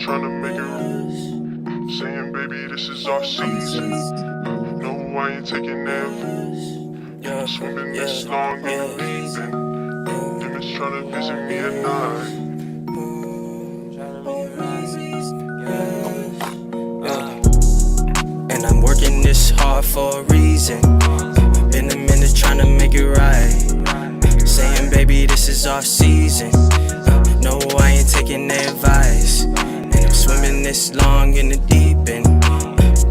trying to make it. Saying, baby, this is our season. No, I ain't taking that. Swimming this long in the deep end. Them is trying to visit me at night. And I'm working this hard for a reason. Been a minute trying to make it right. Saying, baby, this is our season. No, I ain't taking their advice. And I'm swimming this long in the deep end.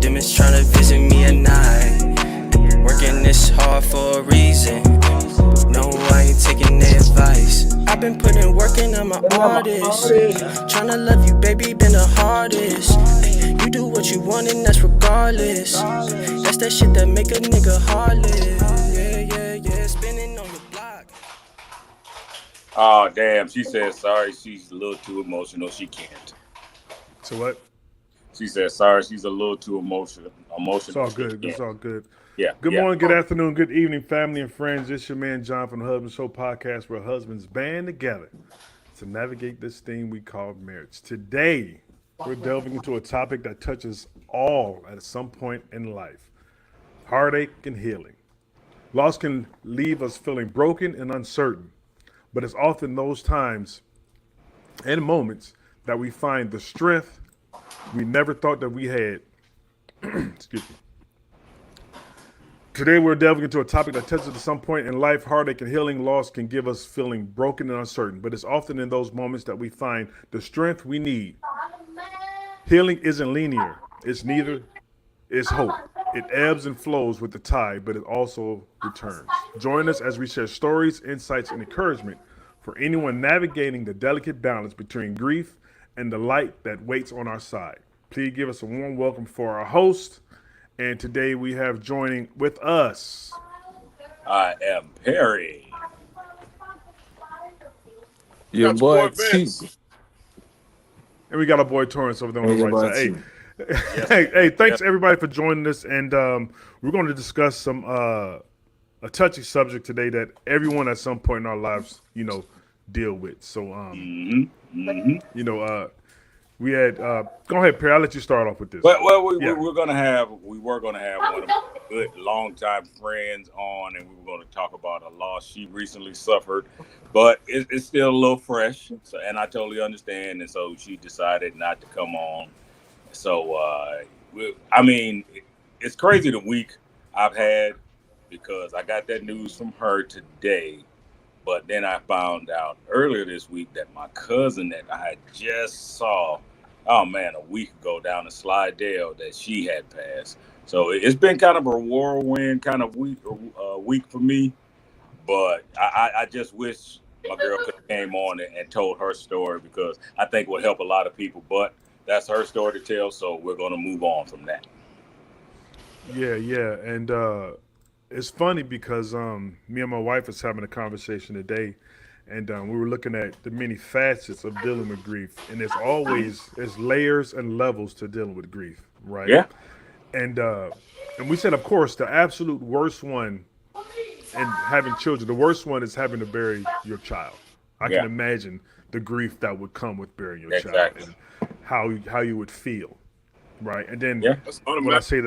Them is trying to visit me at night. Working this hard for a reason. No, I ain't taking their advice. I've been putting work in, I'm an artist. Tryna love you, baby, been the hardest. You do what you want and that's regardless. That's that shit that make a nigga heartless. Yeah, spinning on your block. Oh, damn. She said sorry. She's a little too emotional. She can't. So what? She said sorry. She's a little too emotional. It's all good. It's all good. Yeah. Good morning, good afternoon, good evening, family and friends. It's your man John from the Hus-Band Show podcast, where husbands band together to navigate this thing we call marriage. Today, we're delving into a topic that touches all at some point in life: heartache and healing. Loss can leave us feeling broken and uncertain, but it's often those times and moments that we find the strength we never thought that we had. Excuse me. Today, we're delving into a topic that touches at some point in life. Heartache and healing. Loss can give us feeling broken and uncertain, but it's often in those moments that we find the strength we need. Healing isn't linear. It's neither. It's hope. It ebbs and flows with the tide, but it also returns. Join us as we share stories, insights, and encouragement for anyone navigating the delicate balance between grief and the light that waits on our side. Please give us a warm welcome for our host. And today we have joining with us. I am Perry. Your Got boy your boy T. Vince. And we got our boy Torrance over there on the Your right boy side. T. Hey, hey, thanks everybody for joining us. And we're going to discuss some a touchy subject today that everyone at some point in our lives, deal with. So, we had. Go ahead, Perry. I'll let you start off with this. Well, we Yeah. were gonna have one of my good longtime friends on, and we were gonna talk about a loss she recently suffered, but it's still a little fresh. So, and I totally understand, and so she decided not to come on. So, it's crazy the week I've had because I got that news from her today, but then I found out earlier this week that my cousin that I had just saw, oh man, a week ago down in Slidell, that she had passed. So it's been kind of a whirlwind kind of week for me. But I just wish my girl could have came on and told her story because I think it would help a lot of people. But that's her story to tell, so we're going to move on from that. Yeah, and it's funny because me and my wife was having a conversation today, and we were looking at the many facets of dealing with grief, and there's layers and levels to dealing with grief, right? Yeah, And we said, of course, the absolute worst one, and having children, the worst one is having to bury your child. I can yeah, imagine the grief that would come with burying your child exactly. and how you would feel, right? And then Yeah. That's when I automatic. say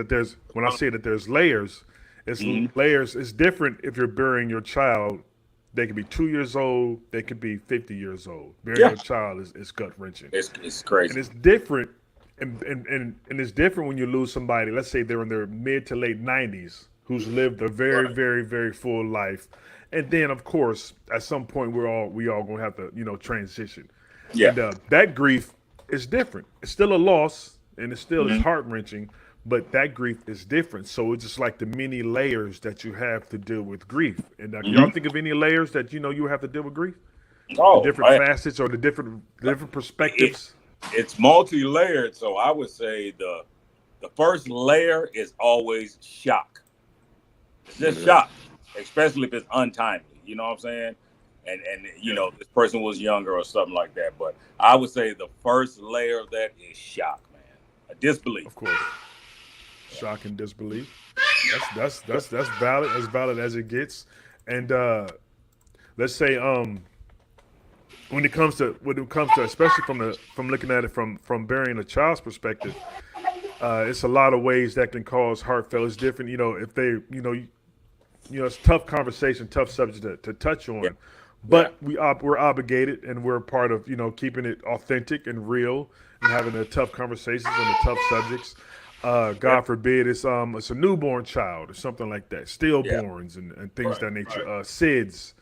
that there's layers, it's Mhm. layers. It's different if you're burying your child. They could be 2 years old. They could be 50 years old. Burying Yeah, your child is gut wrenching, it's and crazy. it's different. And it's different when you lose somebody. Let's say they're in their mid to late 90s, who's lived a very, Right. very, very full life, and then of course at some point we all gonna have to transition, Yeah. and that grief is different. It's still a loss, and it still is Mhm. heart wrenching, but that grief is different. So it's just like the many layers that you have to deal with grief. And can y'all Mhm. think of any layers that you have to deal with grief? The Oh, different man. facets or the different It, perspectives. it's multi-layered, so I would say the first layer is always shock. It's just Yeah. shock, especially if it's untimely. You know what I'm saying? And this person was younger or something like that. But I would say the first layer of that is shock, man. A disbelief. Of course, shock and disbelief. That's valid, as valid as it gets. And let's say when it comes to especially from looking at it from burying a child's perspective, it's a lot of ways that can cause heartfelt. It's different, if they, it's tough conversation, tough subject to touch Yeah. on, but we're obligated and we're part of keeping it authentic and real and having the tough conversations and the tough subjects. Yeah. God forbid it's a newborn child or something like that, Yeah. stillborns and things of that nature, SIDS,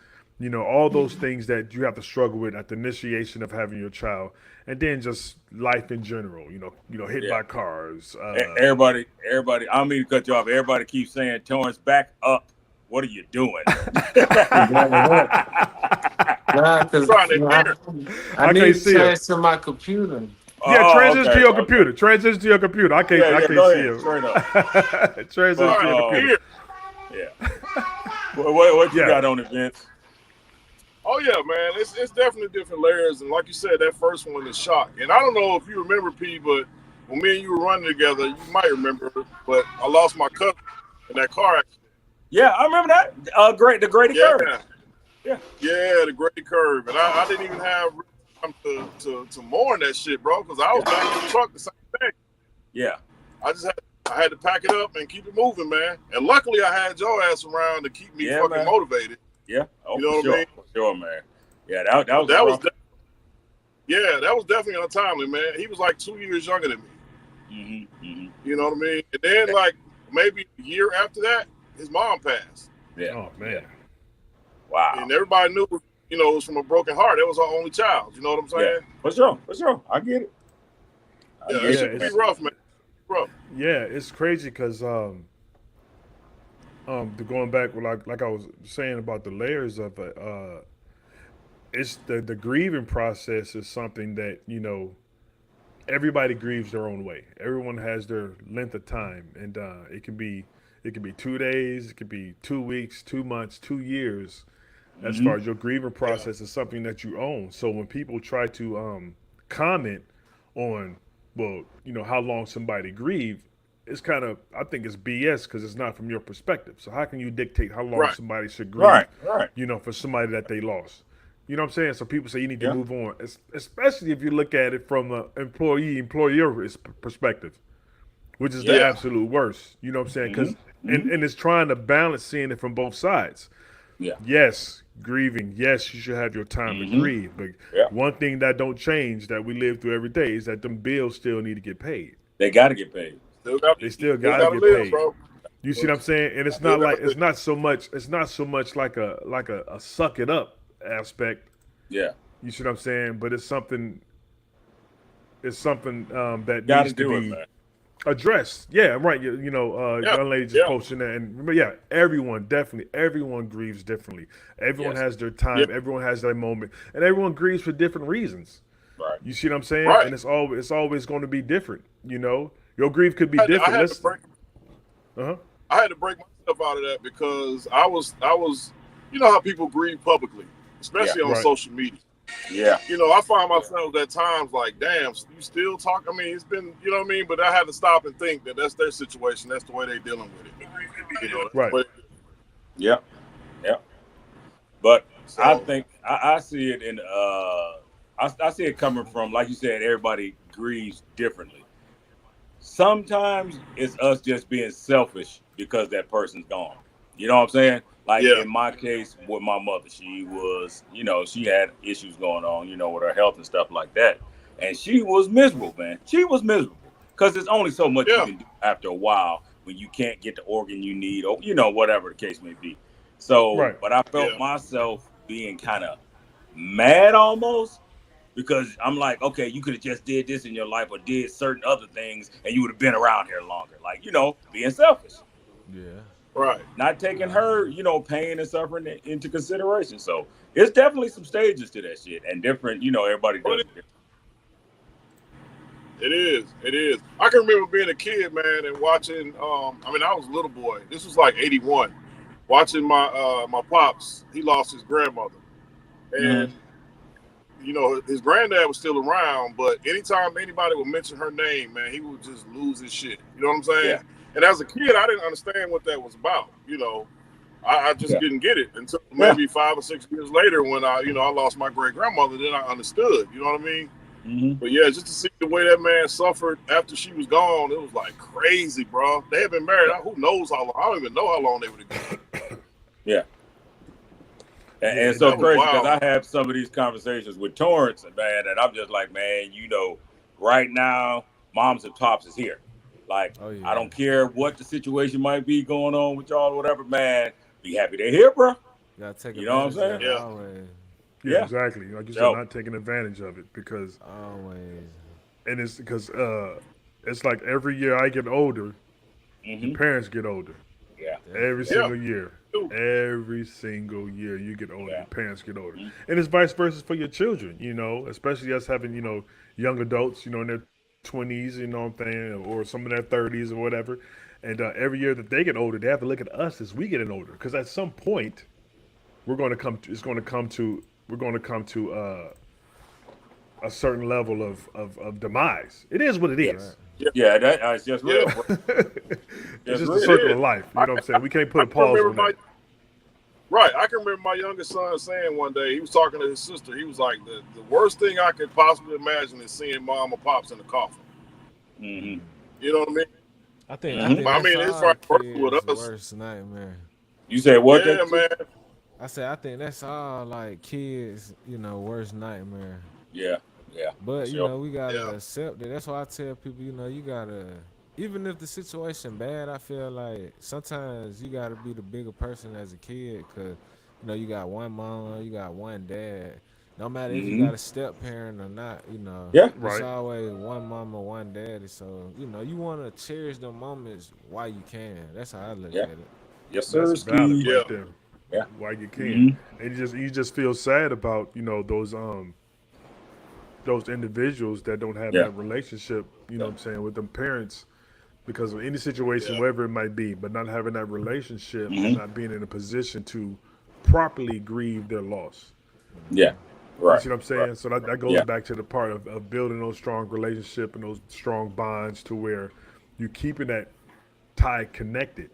all those things that you have to struggle with at the initiation of having your child, and then just life in general, hit Yeah. by cars. Everybody, I don't mean to cut you off. Everybody keeps saying, Torrance, back up. What are you doing? Nah, 'cause, Trying to you know, hear. I I need can't to see it. change to my computer. Yeah, transition to your Okay. computer. Transition to your computer. I can't. Yeah, I can't go see ahead. you. Straight up. Transition But, to your computer. Here. Yeah. What you Yeah. got on it, Vince? Oh yeah, man, it's definitely different layers, and like you said, that first one is shock. And I don't know if you remember, P, but when me and you were running together, you might remember, but I lost my cousin in that car accident. Yeah, I remember that. The Grady Yeah, Curve. Yeah. yeah, the great curve, and I didn't even have time to mourn that shit, bro, because I was back in the truck the same day. Yeah. I had to pack it up and keep it moving, man. And luckily, I had your ass around to keep me fucking man. motivated. Yeah. Oh, You know for what I sure. mean? For sure, man. Yeah, that was That was rough. that was definitely untimely, man. He was like 2 years younger than me. You know what I mean? And then like maybe a year after that, his mom passed. Yeah. Oh man. Wow. And everybody knew, it was from a broken heart. It was our only child. You know what I'm saying? For sure. I get it. Yeah, get it it, should be man. rough, man. Rough. Yeah, it's crazy because going back, like I was saying about the layers of it, it's the grieving process is something that everybody grieves their own way. Everyone has their length of time, and it can be 2 days, it could be 2 weeks, 2 months, 2 years. As far as your grieving process is something that you own. So when people try to comment on, how long somebody grieved, it's kind of, I think it's BS because it's not from your perspective. So how can you dictate how long somebody should grieve? Right. For somebody that they lost. You know what I'm saying? So people say you need to move on, especially if you look at it from an employer perspective, which is the absolute worst. You know what I'm saying? Because and it's trying to balance seeing it from both sides. Yeah. Yes, grieving. Yes, you should have your time to grieve. But one thing that don't change that we live through every day is that them bills still need to get paid. They got to get paid. They still got to get paid. Bro. You see what I'm saying? And it's not so much like a suck it up aspect. Yeah. You see what I'm saying? But it's something that Gotta needs to do be it, man. addressed. Yeah, right. Young lady just posting that, and everyone grieves differently. Everyone has their time. Everyone has their moment, and everyone grieves for different reasons. Right. You see what I'm saying? Right. And it's always going to be different. Your grief could be different. I had to break myself out of that because I was. You know how people grieve publicly, especially on social media. Yeah. I find myself at times like, damn, you still talk. I mean, it's been, you know what I mean? But I had to stop and think that that's their situation. That's the way they're dealing with it. Right. Yeah. But So, I think I see it in I see it coming from, like you said, everybody grieves differently. Sometimes it's us just being selfish because that person's gone. You know what I'm saying? Like in my case with my mother, she was, she had issues going on, with her health and stuff like that. And she was miserable, man. She was miserable because there's only so much you can do after a while when you can't get the organ you need or, whatever the case may be. So, but I felt myself being kind of mad almost because I'm like, okay, you could have just did this in your life or did certain other things and you would have been around here longer. Like, being selfish. Yeah. right. Not taking her, pain and suffering into consideration. So it's definitely some stages to that shit and different, everybody does it different. It is. I can remember being a kid, man, and watching. I was a little boy. This was like '81. Watching my pops. He lost his grandmother, and his granddad was still around. But anytime anybody would mention her name, man, he would just lose his shit. You know what I'm saying? Yeah. And as a kid, I didn't understand what that was about. I just didn't get it until maybe 5 or 6 years later when I lost my great grandmother. Then I understood. You know what I mean? Mm-hmm. But yeah, just to see the way that man suffered after she was gone, it was like crazy, bro. They had been married. Who knows how long? I don't even know how long they were together. Yeah. And it's that so was crazy because wild. I have some of these conversations with Torrance, man, and I'm just like, man, right now, moms and pops is here. Like, I don't care what the situation might be going on with y'all or whatever, man. Be happy they're here, bro. You gotta take You know what I'm advantage saying? of it Yeah. always. Yeah, Yeah. exactly. Like you said, So, not taking advantage of it because, Always. and it's because it's like every year I get older, your mm-hmm. parents get older. Yeah. Every Definitely. Yeah. single year. Every single year you get older, Yeah. your parents get older. Mm-hmm. And it's vice versa for your children, especially us having, young adults, in their 20s, you know what I'm saying, or some of their 30s or whatever. And every year that they get older, they have to look at us as we getting older. Because at some point, we're going to come to a certain level of demise. It is what it Yeah. is. Yeah. Yeah, that's just real, bro. It's Just just the real. circle It of is. life. You know what I'm saying? We can't put I a can pause remember on that. I can remember my youngest son saying one day, he was talking to his sister. He was like, the worst thing I could possibly imagine is seeing mom or pops in the coffin. Mm-hmm. You know what I mean? I think Mm-hmm. I that's mean, it's all right personal with kids' us. worst nightmare. You said what? Yeah, man. I said I think that's all like kids, worst nightmare. Yeah. Yeah. For But sure. we gotta Yeah. accept it. That's why I tell people, you gotta, even if the situation bad, I feel like sometimes you gotta be the bigger person as a kid, cause you got one mom, you got one dad. No matter if you Mm-hmm. got a step parent or not, Yeah. it's Right. always one mama, one daddy. So you wanna cherish the moments while you can. That's how I look Yeah. at it. Yes, That's sir. valid Ski. Yeah. right there. Yeah. While you can. Mm-hmm. And you just feel sad about, those individuals that don't have Yeah. that relationship, Yeah. what I'm saying, with them parents because of any situation, Yeah. wherever it might be, but not having that relationship and Mm-hmm. not being in a position to properly grieve their loss. Yeah. You Right. see what I'm Right. saying? So that goes Yeah. back to the part of building those strong relationship and those strong bonds to where you keeping that tie connected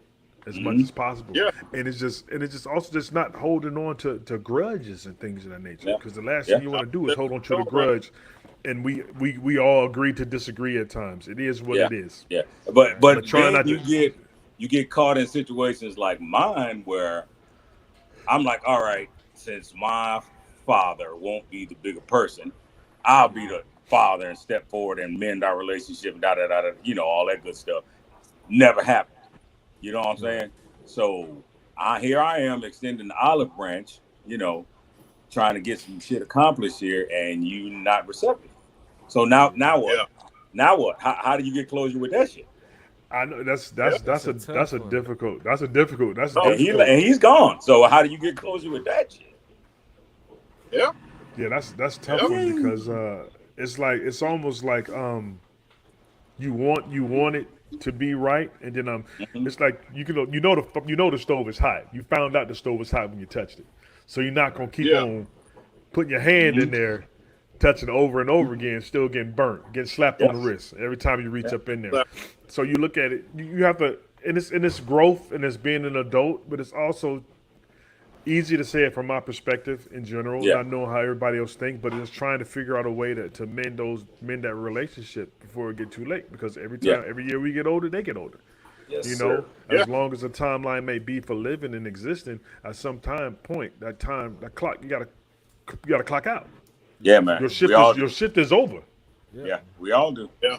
as much Mm-hmm. as possible. Yeah. And it's just also just not holding on to grudges and things of that nature. Yeah. Because the last Yeah. thing you want to do is hold on to the No, man. grudge. And we all agree to disagree at times. It is what Yeah. it is. Yeah. But But try then not to. you get caught in situations like mine where I'm like, all right, since my father won't be the bigger person, I'll be the father and step forward and mend our relationship, da da da da, all that good stuff. Never happened. You know what I'm saying? So here I am extending the olive branch, trying to get some shit accomplished here, and you not receptive. So now what? Yeah. Now what? How do you get closure with that shit? I know that's Yeah. that's That's that's a a that's tough a one. difficult that's a difficult that's a No. difficult. And he's gone. So how do you get closure with that shit? Yeah. Yeah, that's a tough Yeah. one because it's almost like you want it to be right, and then Mm-hmm. it's like the stove is hot. You found out the stove was hot when you touched it, so you're not gonna keep Yeah. on putting your hand in Mm-hmm. there, touching it over and over again, still getting burnt, getting slapped on Yeah. the wrist every time you reach Yeah. up in there. So you look at it, you have to, and it's growth and it's being an adult, but it's also easy to say it from my perspective in general, Yeah. not knowing how everybody else thinks, but it's trying to figure out a way to mend that relationship before it get too late. Because Yeah. every year we get older, they get older. Yes, You sir. know, Yeah. as long as the timeline may be for living and existing, at some time point, that clock, you gotta clock out. Yeah, man. Your We shift all is do. your shift is over. Yep. Yeah, we all do. Yeah.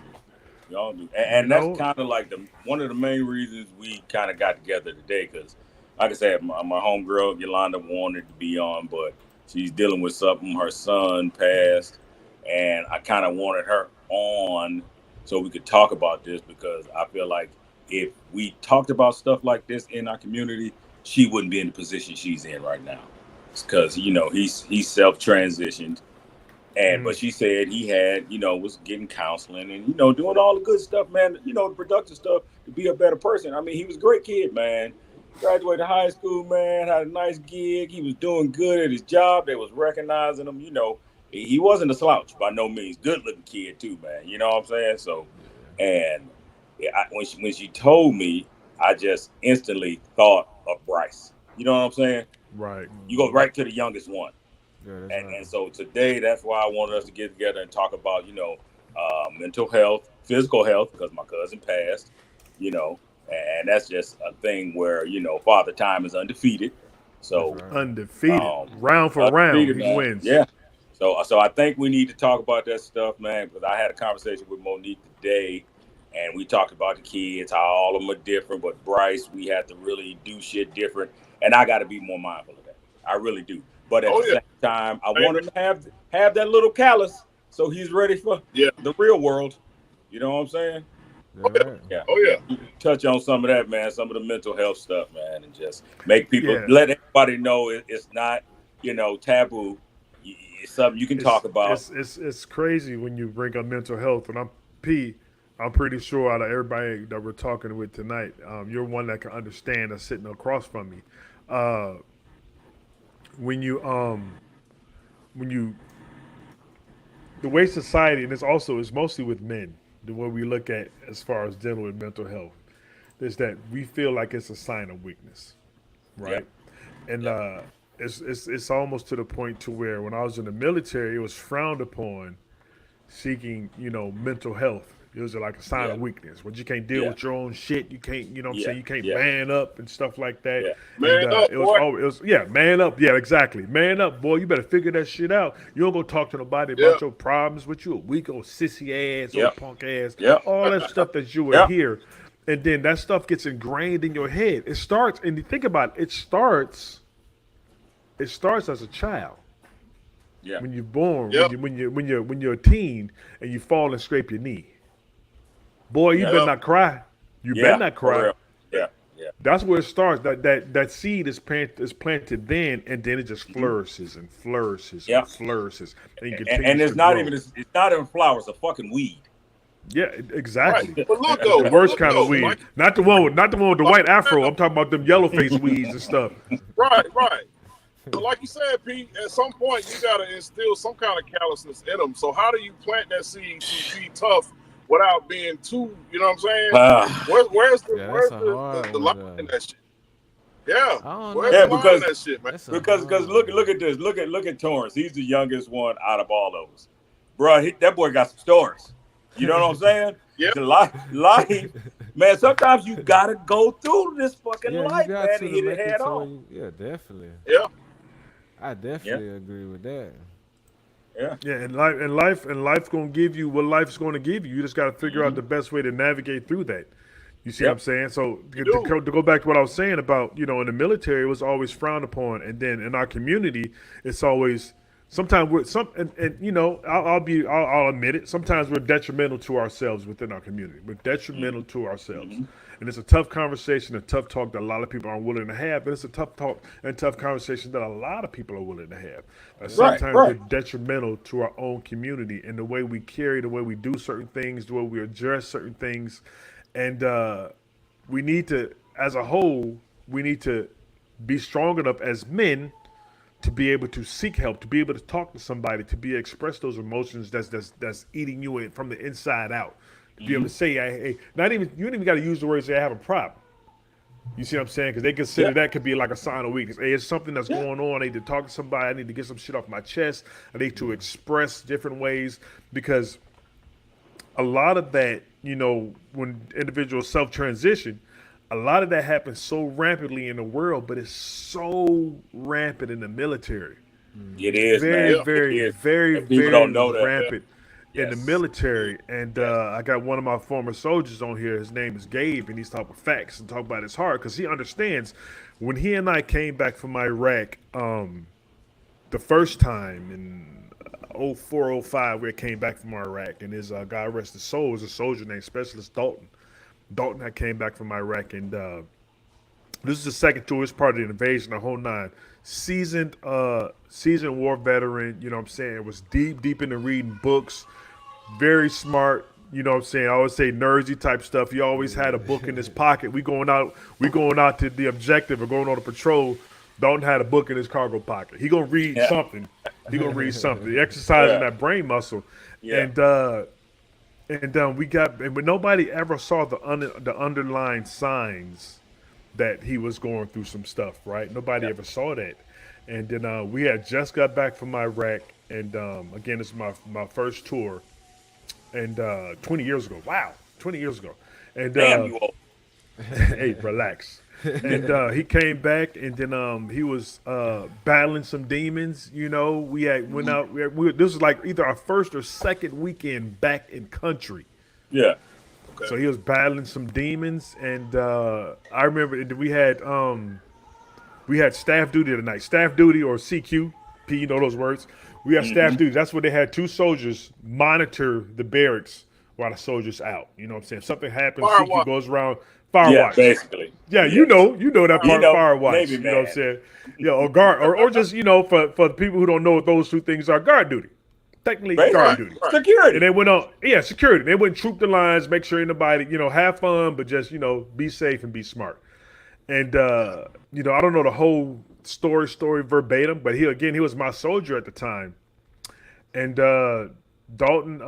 We all do. You And that's know, kind of like one of the main reasons we kind of got together today. Because, like I said, my homegirl Yolanda wanted to be on, but she's dealing with something. Her son passed, and I kind of wanted her on so we could talk about this because I feel like if we talked about stuff like this in our community, she wouldn't be in the position she's in right now. Because he's self transitioned. And but she said he had, was getting counseling and doing all the good stuff, man. The productive stuff to be a better person. I mean, he was a great kid, man. Graduated high school, man. Had a nice gig. He was doing good at his job. They was recognizing him. He wasn't a slouch by no means. Good looking kid too, man. You know what I'm saying? So, and when she told me, I just instantly thought of Bryce. You know what I'm saying? Right. You go right to the youngest one. Yeah, that's And, right. and so today, that's why I wanted us to get together and talk about, mental health, physical health, because my cousin passed, you know, and that's just a thing where, Father Time is undefeated. That's So, right. Undefeated. um, Round for round, undefeated, he man. wins. Yeah. So I think we need to talk about that stuff, man, because I had a conversation with Monique today, and we talked about the kids, how all of them are different, but Bryce, we have to really do shit different, and I got to be more mindful of that. I really do. But at Oh the yeah, same time, I man. want him to have that little callus so he's ready for Yeah. the real world. You know what I'm saying? That right. Yeah. Oh yeah. You touch on some of that, man, some of the mental health stuff, man, and just make people Yeah. let everybody know it's not, taboo. It's something you can talk It's about. it's it's it's crazy when you bring up mental health, and I'm pretty sure out of everybody that we're talking with tonight, you're one that can understand that's sitting across from me. Uh, when you when you the way society, and it's mostly with men, the way we look at as far as dealing with mental health, is that we feel like it's a sign of weakness, Yep. right? And Yep. it's almost to the point to where when I was in the military, it was frowned upon seeking, mental health. It was like a sign Yeah. of weakness. When you can't deal Yeah. with your own shit, you can't, you know what I'm Yeah. saying? You can't Yeah. man up and stuff like that. Yeah. And Man up, it was boy. always, yeah, man up. Yeah, exactly. Man up, boy. You better figure that shit out. You don't go talk to nobody Yeah. about your problems with you a weak old sissy ass, old Yep. punk ass, Yep. all that stuff that you would Yep. hear. And then that stuff gets ingrained in your head. It starts, and you think about it, it starts as a child Yeah. when you're born, Yep. when you're a teen and you fall and scrape your knee. Boy, you Yeah. better Yep. not cry. You better Yeah. not For cry. real. Yeah. Yeah. That's where it starts. That seed is planted then, and then it just Mhm. flourishes and flourishes and Yeah. flourishes, and And continues it's to not grow. even it's not even flowers, a fucking weed. Yeah, Right. exactly. But look The though, but worst look kind of though, weed, like, not the one with the like white you afro. said, I'm talking about them yellow face weeds and stuff. right, right. But like you said, Pete, at some point you gotta instill some kind of callousness in them. So how do you plant that seed to be tough without being too, you know what I'm saying? Ah. Where's Yeah, that's a the, hard the one line though. in that shit? Yeah. I don't Where's know. the Yeah, line in because that shit, man? That's a because hard because look one. at this. Look at Torrance. He's the youngest one out of all those. Bro, that boy got some stories. You know what I'm saying? Yeah. The life, man. Sometimes you gotta go through this fucking Yeah, you life, got man, and to hit it make it head to where on. you. Yeah, definitely. Yeah. I Yeah, definitely agree with that. yeah. Yeah, and life's gonna give you what life's gonna give you. You just gotta figure out Hmm. the best way to navigate through that. You see what I'm Yep. saying? So You to do. go back to what I was saying about, in the military, it was always frowned upon, and then in our community, it's always sometimes we're some and I'll admit it. Sometimes we're detrimental to ourselves within our community. We're detrimental to ourselves, Hmm. and it's a tough conversation, a tough talk that a lot of people aren't willing to have. But it's a tough talk and tough conversation that a lot of people are willing to have. Right, Sometimes we're right. detrimental to our own community and the way we carry, the way we do certain things, the way we address certain things, and we need to, as a whole, we need to be strong enough as men to be able to seek help, to be able to talk to somebody, to be able to express those emotions that's eating you from the inside out. To be able Hmm. to say, hey, not even you don't even got to use the words, "Say I have a problem." You see what I'm saying? Because they consider Yeah, that could be like a sign of weakness. Hey, it's something that's yeah. going on. I need to talk to somebody. I need to get some shit off my chest. I need to express different ways because a lot of that, when individuals self transition, a lot of that happens so rapidly in the world, but it's so rampant in the military. It is, Very, man. Yeah. It very, is, very, and people very don't know that. Yeah. rampant in the Yes, military. And yes. I got one of my former soldiers on here. His name is Gabe, and he's talking facts and talking about his heart because he understands when he and I came back from Iraq the first time in '04, '05, we came back from Iraq, and his God rest his soul was a soldier named Specialist Dalton. Dalton had came back from Iraq, and this is the second tour. It's part of the invasion, the whole nine. Seasoned war veteran. You know what I'm saying? It was deep into reading books. Very smart. You know what I'm saying? I always say nerdy type stuff. He always had a book in his pocket. We going out to the objective or going on a patrol. Dalton had a book in his cargo pocket. He gonna read Yeah, something. He gonna read something. He exercising yeah, that brain muscle, yeah. and we got, but nobody ever saw the underlying signs that he was going through some stuff, right? Nobody Yeah. ever saw that. And then we had just got back from Iraq, and again, this is my first tour, and 20 years ago. Wow, 20 years ago. And Damn, you old. hey, relax. And he came back, and then he was battling some demons. You know, we had went out. This was like either our first or second weekend back in country. Yeah. Okay. So he was battling some demons, and I remember we had staff duty tonight. Staff duty or CQ, P, you know those words. We have staff duty. That's where they had two soldiers monitor the barracks while the soldiers out. You know what I'm saying? If something happens, Fire CQ watch. goes around. Fire Yeah, watch. basically. Yeah, Yeah. you know that You part. know, Fire watch. Navy You know what I'm man. saying? Yeah, or guard, or just for the people who don't know what those two things are, guard duty. Technically, guard Basically, duty. security. And they went on, yeah, security. They went troop the lines, make sure anybody, have fun, but just, be safe and be smart. And I don't know the whole story verbatim, but he was my soldier at the time. And Dalton,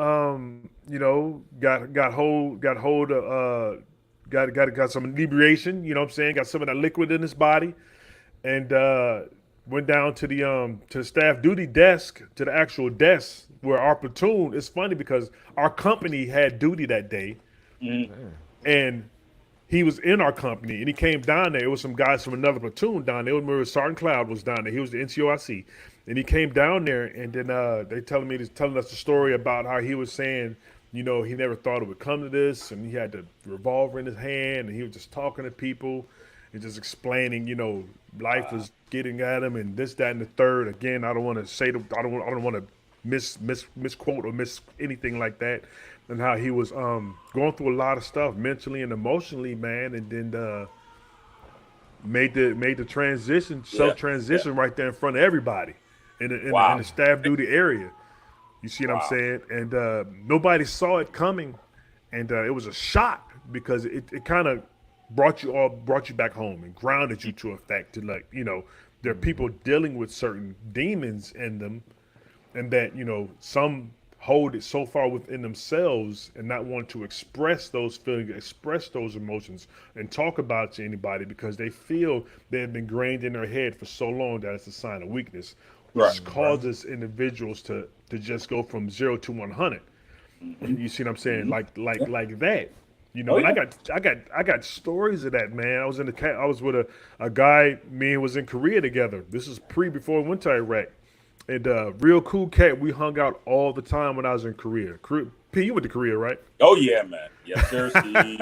got some inebriation, you know what I'm saying? Got some of that liquid in his body, and went down to the staff duty desk, to the actual desk where our platoon. It's funny because our company had duty that day, and he was in our company, and he came down there. It was some guys from another platoon down there. Remember, Sergeant Cloud was down there. He was the NCOIC, and he came down there, and then they telling us the story about how he was saying, he never thought it would come to this, and he had the revolver in his hand, and he was just talking to people and just explaining, life was getting at him, and this, that, and the third. Again, I don't want to say, I don't want to misquote or miss anything like that, and how he was going through a lot of stuff mentally and emotionally, man, and then made the transition, self transition right there in front of everybody in Wow. the staff duty area. You see what I'm saying? And nobody saw it coming, and it was a shock because it kind of brought you back home and grounded you to a fact to, like, there are people dealing with certain demons in them, and that some hold it so far within themselves and not want to express those feelings, express those emotions, and talk about it to anybody because they feel they have been ingrained in their head for so long that it's a sign of weakness, which Right. causes individuals to just go from 0 to 100. You see what I'm saying? Like that. Oh, And yeah. I got stories of that, man. I was with a guy. Me and was in Korea together. This is before we went to Iraq, and real cool cat. We hung out all the time when I was in Korea. P, you went to Korea, right? Oh yeah, man. Yes, sir. Steve.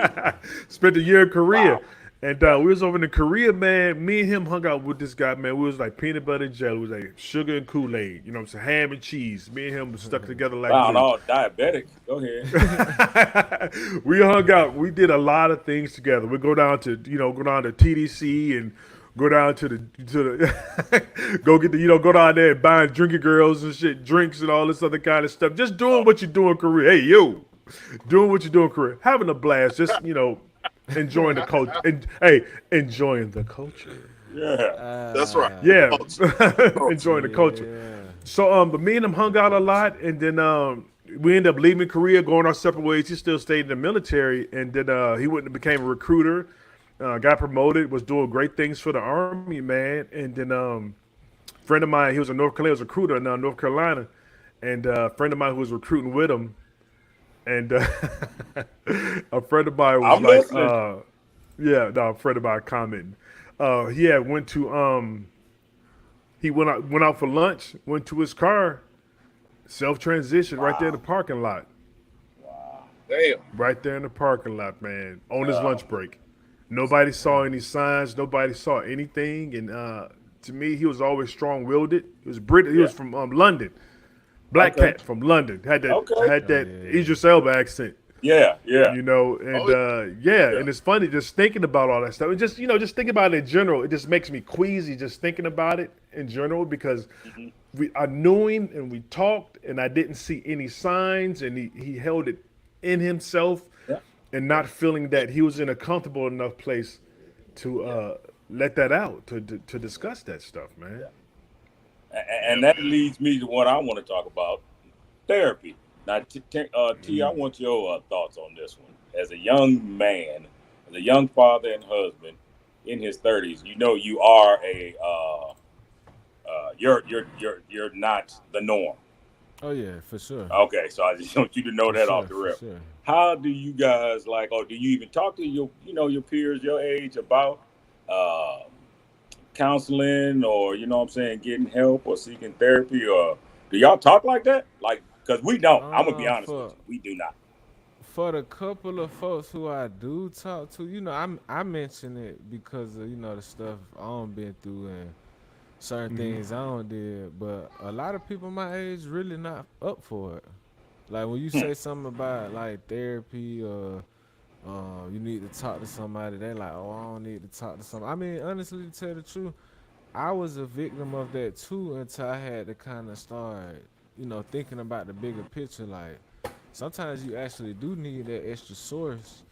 Spent a year in Korea. Wow. And we was over in Korea, man. Me and him hung out with this guy, man. We was like peanut butter and jelly. We was like sugar and Kool-Aid. You know what I'm saying? Ham and cheese. Me and him was stuck together like Wow, glue. all diabetic. Go ahead. We hung out. We did a lot of things together. We go down to TDC and go down to the go get go down there and buying drinking girls and shit, drinks and all this other kind of stuff. Just doing what you do in Korea. Hey, yo, doing what you do in Korea, having a blast. Just enjoying the culture. And hey, enjoying the culture. Yeah. That's right. Yeah, Culture. enjoying the culture. Yeah. So, but me and him hung out a lot, and then we ended up leaving Korea, going our separate ways. He still stayed in the military, and then he went and became a recruiter, got promoted, was doing great things for the Army, man. And then friend of mine, he was a North Carolina, was a recruiter in North Carolina, and a friend of mine who was recruiting with him, and a friend of mine was I'm like, listening. yeah, no, a friend of mine commenting. He had went to he went out for lunch, went to his car, self transition right there in the parking lot. Damn. Right there in the parking lot, man, on his lunch break. Nobody saw any signs. Nobody saw anything. And to me, he was always strong-willed. He was British. He was from London. Black Okay. cat from London. Had that Okay. Idris Elba accent. Yeah, yeah. And Yeah. and it's funny just thinking about all that stuff. And just just thinking about it in general, it just makes me queasy just thinking about it in general because I knew him and we talked and I didn't see any signs and he held it in himself Yeah. and not feeling that he was in a comfortable enough place to let that out to discuss that stuff, man. And that leads me to what I want to talk about: therapy. Now, T, I want your thoughts on this one. As a young man, as a young father and husband, in his 30s, you know you are a you're not the norm. Oh yeah, for sure, Okay, so I just want you to know for that off sure, the for rip. sure. How do you guys like, or do you even talk to your, your peers your age about uh, counseling, or you know what I'm saying, getting help or seeking therapy, or do y'all talk like that? Like, because we don't. I'm gonna be honest with For you, we do not. the couple of folks who I do talk to, I mention it because of the stuff I'm been through and certain things I don't did. But a lot of people my age really not up for it. Like when you Hmm. say something about like therapy or you need to talk to somebody, they like, oh, I don't need to talk to somebody. I mean, honestly, to tell the truth, I was a victim of that too until I had to kind of start, thinking about the bigger picture. Like sometimes you actually do need that extra source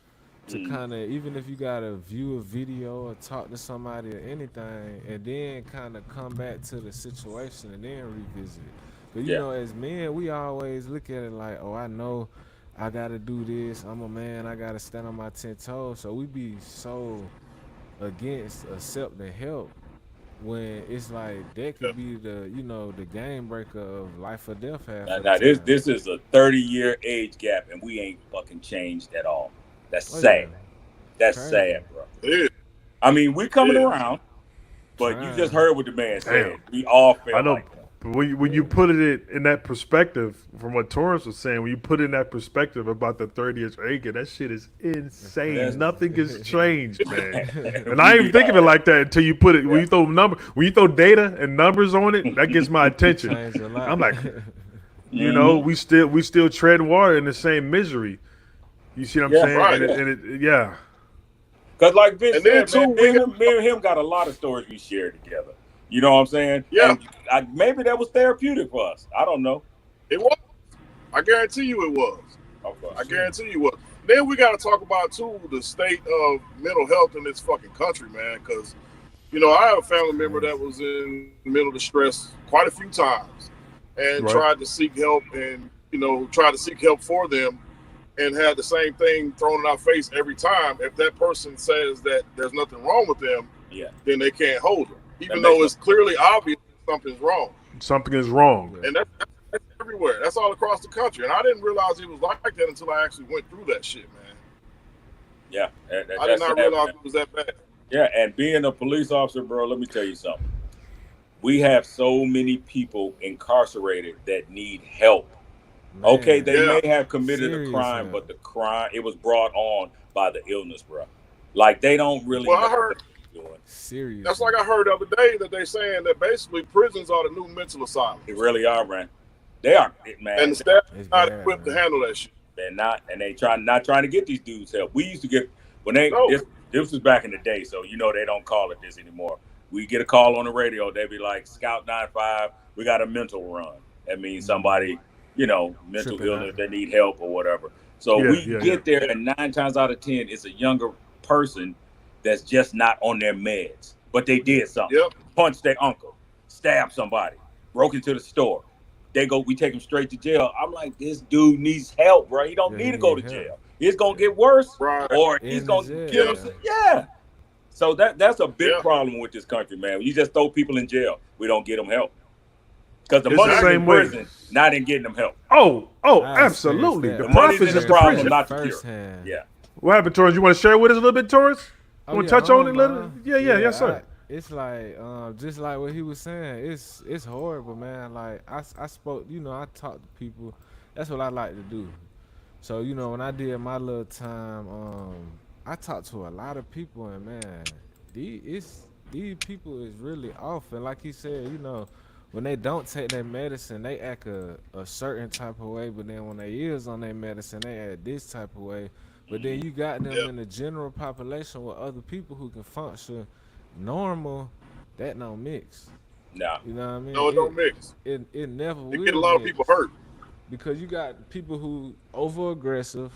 to Mm, kind of, even if you gotta view a video or talk to somebody or anything, and then kind of come back to the situation and then revisit it. Cause yeah, as men, we always look at it like, oh, I know I gotta do this. I'm a man. I gotta stand on my 10 toes. So we be so against accepting help when it's like that Yeah. could be the game breaker of life or death half of the now this time. this is a 30-year age gap, and we ain't fucking changed at all. That's Oh yeah, sad. That's crazy. sad, bro. It is. I mean, we It coming is. around, but you just Trying. heard what the man Damn. said. We all I felt know, like that. but when you Yeah. put it in that perspective, from what Torrance was saying, when you put in that perspective about the 30th acre, that shit is That's insane. That's Nothing has crazy. changed, man. And I we ain't even need think of all it that. like that until you put it Yeah. when you throw data and numbers on it, that gets my attention. Changed a I'm lot. like, Hmm. we still treading water in the same misery. You see what I'm Yeah, saying? Right. yeah. Yeah, Cause like Vince And then said, man, too, we got me and him got a lot of stories we shared together. You know what I'm saying? yeah, And maybe that was therapeutic for us. I don't know. it was. I guarantee you it was. Okay. For I sure. guarantee you it was. Then we got to talk about too the state of mental health in this fucking country, man. Because I have a family member that Crazy. was in mental distress quite a few times, and right. tried to seek help, and tried to seek help for them, and had the same thing thrown in our face every time. If that person says that there's nothing wrong with them, Yeah, then they can't hold them, that even makes though no it's clearly obvious that something's wrong. Something is wrong. Yeah. And that's everywhere. That's all across the country. And I didn't realize it was like that until I actually went through that shit, man. yeah, I did that's not sad, realize man. it was that bad. Yeah, and being a police officer, bro, let me tell you something. We have so many people incarcerated that need help. Okay, they Man, Yeah, may have committed a serious crime, help. but the crime it was brought on by the illness, bro. Like they don't really well, know I heard what they're doing. Serious that's like help. I heard the other day that they saying that basically prisons are the new mental They asylums, really are, man. They are, and the man. staff is It's not bad, equipped to man. handle that shit. They're not, and they not trying to get these dudes help. We used to get when they No, this was back in the day, so they don't call it this anymore. We get a call on the radio, they be like, Scout 95, we got a mental run. That means somebody, mental Tripping out. illness, they need help or whatever. So Yeah, we yeah, yeah. get there, yeah, and 9 times out of 10, it's a younger person that's just not on their meds, but they did something, yep, punched their uncle, stabbed somebody, broke into the store. We take him straight to jail. I'm like, this dude needs help, bro. He don't Yeah, need he to go to need help. jail. It's gonna Yeah. get worse, right, or he's In the gonna jail, kill yeah, himself. yeah. Yeah. So that's a big yeah, problem with this country, man. We just throw people in jail. We don't get them help because the It's the money's in exactly. same way. prison, not in getting them help. Oh, I experienced absolutely. The that The money's profit in the is the problem, prison. not the cure. firsthand. Yeah. What happened, Torrance? You want to share with us a little bit, Torrance? Oh You want yeah, to I touch on it don't a little? mind. Yeah, yeah, yes, sir. It's like just like what he was saying. It's horrible, man. Like I spoke, I talk to people. That's what I like to do. So when I did my little time, I talked to a lot of people, and man, these people is really off. And like he said, when they don't take their medicine, they act a certain type of way. But then when they is on their medicine, they act this type of way. But then you got them Yeah, in the general population with other people who can function normal. That don't mix. No. You know what I mean? no, it don't mix. It never It get a will lot of people mix hurt. because you got people who over aggressive,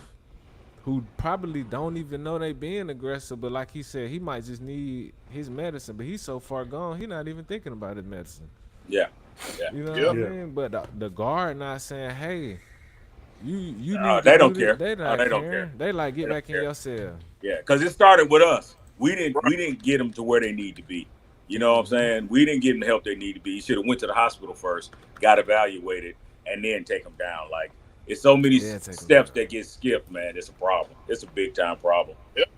who probably don't even know they being aggressive, but like he said, he might just need his medicine, but he's so far gone, he not even thinking about his medicine. Yeah. Yeah. You know what Yeah, I Yeah. mean? But the guard not saying, hey, you No, need to they do don't this. care. They No, not they don't care. caring. They like They get don't back in care. your cell. Yeah, because it started with us. We didn't get them to where they need to be. You know what I'm saying? We didn't give them the help they need to be. You should have went to the hospital first, got evaluated, and then take them down. Like, it's so many steps that get skipped, man. It's a problem. It's a big time problem. Yep.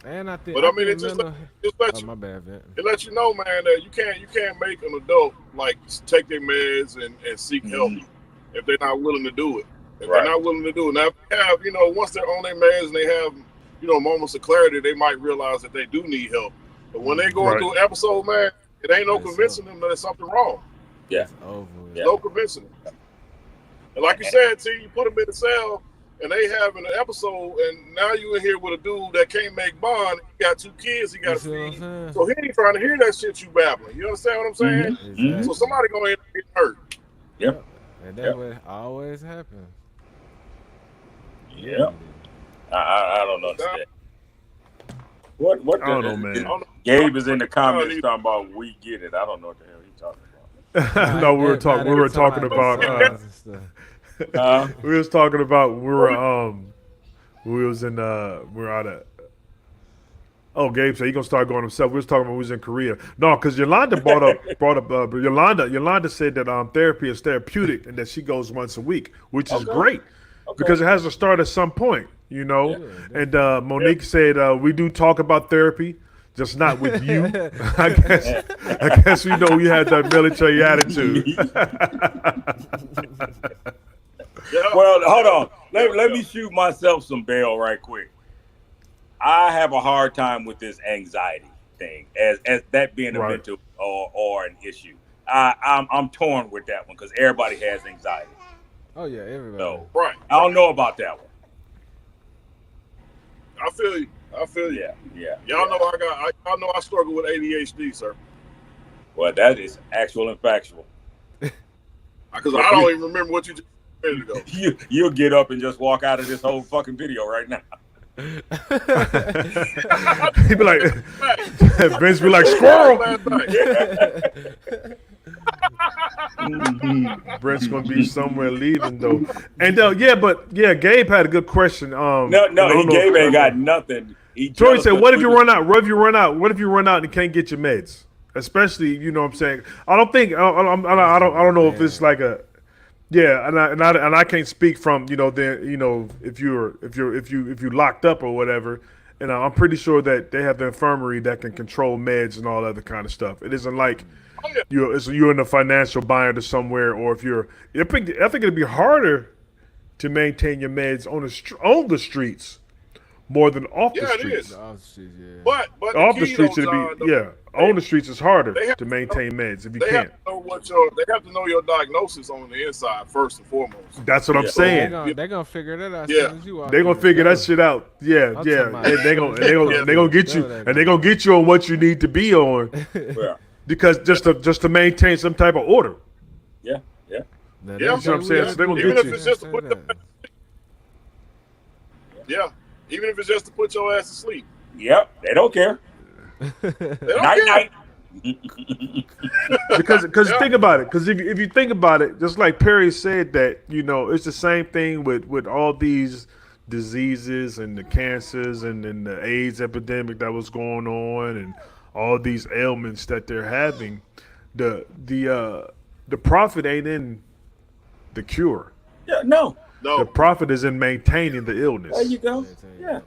And I think, but I mean, it just lets you, my bad, man. It lets you know, man, that you can't make an adult like take their meds and seek help if they're not willing to do it. If they're not willing to do it, now if they have, you know, once they're on their meds and they have, you know, moments of clarity, they might realize that they do need help. But when they're going through an episode, man, it ain't no convincing them that there's something wrong. Yeah, no convincing them. And like you said, T, you put them in the cell. And they having an episode, and now you in here with a dude that can't make bond. He got 2 kids he got to feed, so he ain't trying to hear that shit you babbling. You understand what I'm saying? Exactly. So somebody gonna end up getting hurt. Yep. And that would always happen. Yep. I don't understand. What? I don't know, man. Gabe is in the comments talking about we get it. I don't know what the hell he's talking about. No, we were talking about. We was talking about we were out of. Oh, Gabe said he gonna start going himself. We was talking about we was in Korea. No, because Yolanda brought up Yolanda said that therapy is therapeutic and that she goes once a week, which is great because it has to start at some point, you know. Yeah. And Monique said we do talk about therapy, just not with you. I guess we know you had that military attitude. Well, hold on. Let me shoot myself some bail right quick. I have a hard time with this anxiety thing, as that being a mental or an issue. I'm torn with that one because everybody has anxiety. Oh yeah, everybody. So, I don't know about that one. I feel you. Yeah. Y'all know y'all know I struggle with ADHD, sir. Well, that is actual and factual. Because I don't even remember what you just said a minute ago. You'll get up and just walk out of this whole fucking video right now. He'd be like, Vince be like, squirrel. Brent's gonna be somewhere leaving though, and Gabe had a good question. Gabe ain't got nothing. Troy said, "What if you run out? What if you run out? What if you run out and can't get your meds? Especially, you know what I'm saying. I don't know if it's like a." Yeah, and I can't speak from if you locked up or whatever, and I'm pretty sure that they have the infirmary that can control meds and all other kind of stuff. It isn't like you're in a financial bind or somewhere, or I think it'd be harder to maintain your meds on the streets more than off the streets. Off the streets, But off the streets on the streets is harder to maintain meds if you can't. They have to know your diagnosis on the inside first and foremost. That's what I'm saying. They're gonna figure that out. They're gonna figure that shit out. They're gonna get you, and they're gonna get you on what you need to be on, because just to maintain some type of order. Yeah. That's what I'm saying. So they're gonna get you. Even if it's just to put your ass to sleep. Yep, they don't care. Night. Because think about it. Because if you think about it, just like Perry said that, it's the same thing with all these diseases and the cancers and the AIDS epidemic that was going on and all these ailments that they're having. The profit ain't in the cure. Yeah, no. The profit is in maintaining the illness. There you go. Yeah.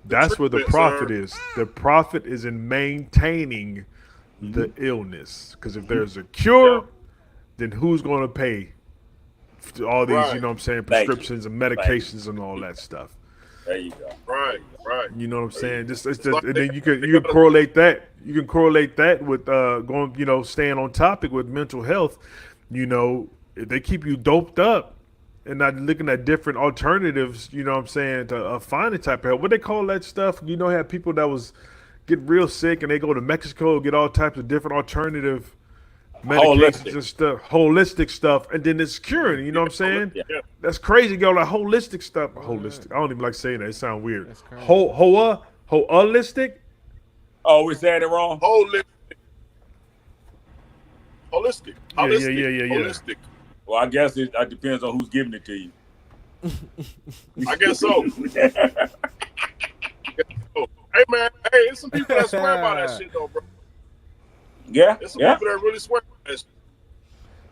That's where the profit is. The profit is in maintaining the illness. Because if there's a cure, then who's going to pay for all these, prescriptions and medications and all that stuff? There you go. Right. You know what I'm saying? And then you can correlate that. You can correlate that with going, staying on topic with mental health. If they keep you doped up and not looking at different alternatives, to find a type of help. What they call that stuff? Have people that was get real sick and they go to Mexico, get all types of different alternative medications and stuff, holistic stuff, and then it's curing. You know what I'm saying? Yeah. That's crazy. Go like holistic stuff. Holistic. I don't even like saying that. It sounds weird. Holistic. Oh, we're saying it wrong. Holistic. Yeah. Holistic. Well, I guess it depends on who's giving it to you. I guess so. Hey man, hey, there's some people that swear by that shit though, bro. Yeah, There's some yeah. people that really swear by that shit.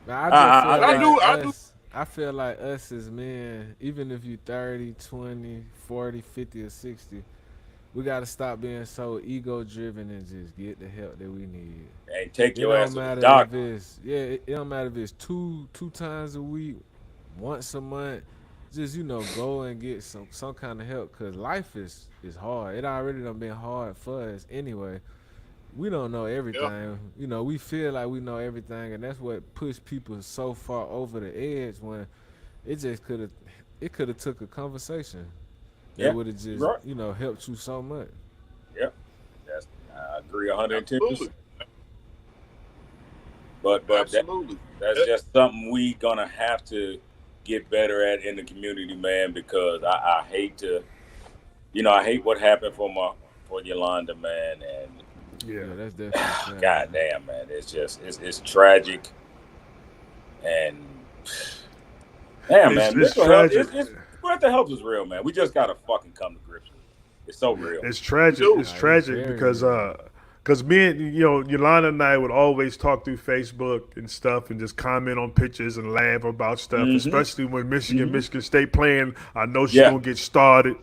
Man, I just I feel But like think I do. us. I feel like us as men, even if you 30, 20, 40, 50, or 60, we got to stop being so ego driven and just get the help that we need. and take It your don't ass to the matter if doctor. it's it don't matter if it's two times a week, once a month. Just go and get some kind of help, cause life is hard. It already done been hard for us anyway. We don't know Yeah, everything. We feel like we know everything, and that's what pushed people so far over the edge when it just could have took a conversation that Yeah, would have you're just right. helped you so much. Yeah, that's I agree 110%. absolutely, But absolutely. that's Yeah, just something we gonna have to get better at in the community, man. Because I hate to, I hate what happened for Yolanda, man. And Yeah, Yeah, that's definitely sad. god damn, man, it's just it's tragic. And damn, man, it's mental health tragic. is mental health is real, man. We just gotta fucking come to grips with it. It's so real. It's we tragic. do. It's Nah, it's tragic very because real. me and Yolanda and I would always talk through Facebook and stuff and just comment on pictures and laugh about stuff, Mm-hmm. especially when Mm-hmm. Michigan State playing. I know she's Yeah. gonna get started.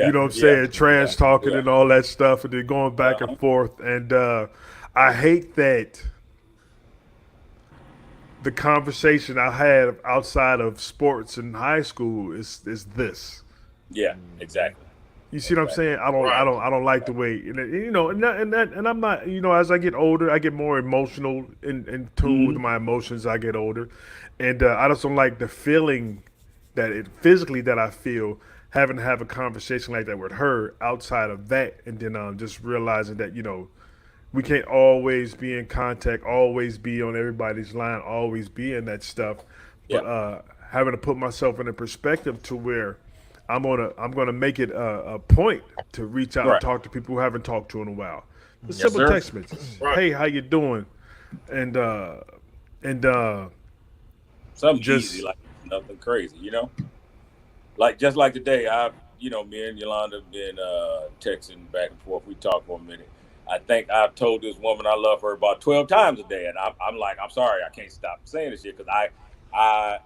You Yeah. know what I'm Yeah. saying? Yeah. Trash talking Yeah. and all that stuff, and then going back and Uh-huh. forth. And I hate that the conversation I had outside of sports in high school is this. Yeah. Exactly. You see what I'm Exactly. saying? Right. I don't like the way, and I'm not, as I get older, I get more emotional in tune with Mm-hmm. my emotions. I get older, and I just don't like the feeling that it physically that I feel having to have a conversation like that with her outside of that, and then just realizing that we can't always be in contact, always be on everybody's line, always be in that stuff. Yeah. But having to put myself in a perspective to where I'm gonna make it a point to reach out and Right. talk to people who haven't talked to in a while. Just Yes, simple sir. text messages. Right. Hey, how you doing? And and Something easy, just like nothing crazy, Like just like today, me and Yolanda been texting back and forth. We talked for a minute. I think I've told this woman I love her about 12 times a day, and I'm like, I'm sorry, I can't stop saying this shit because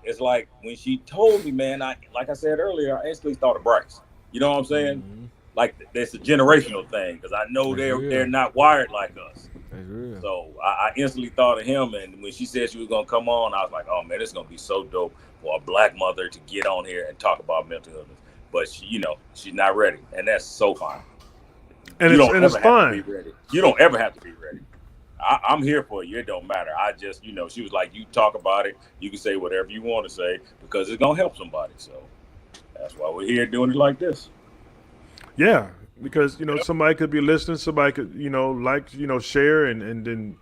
it's like when she told me, man, like I said earlier, I instantly thought of Bryce. You know what I'm saying? Hmm. Like it's a Yeah. generational thing because I know That's they're real. not wired like us. That's real. So I instantly thought of him, and when she said she was gonna come on, I was like, "Oh man, it's gonna be so dope for a black mother to get on here and talk about mental illness." But she's not ready, and that's so fine. and You it's don't and it's ever have to be fine. ready. You don't ever have to be ready. I'm here for you. It don't matter. I just, she was like, "You talk about it. You can say whatever you want to say because it's gonna help somebody." So that's why we're here doing it like this. Yeah, because Yeah. somebody could be listening, somebody could like share and then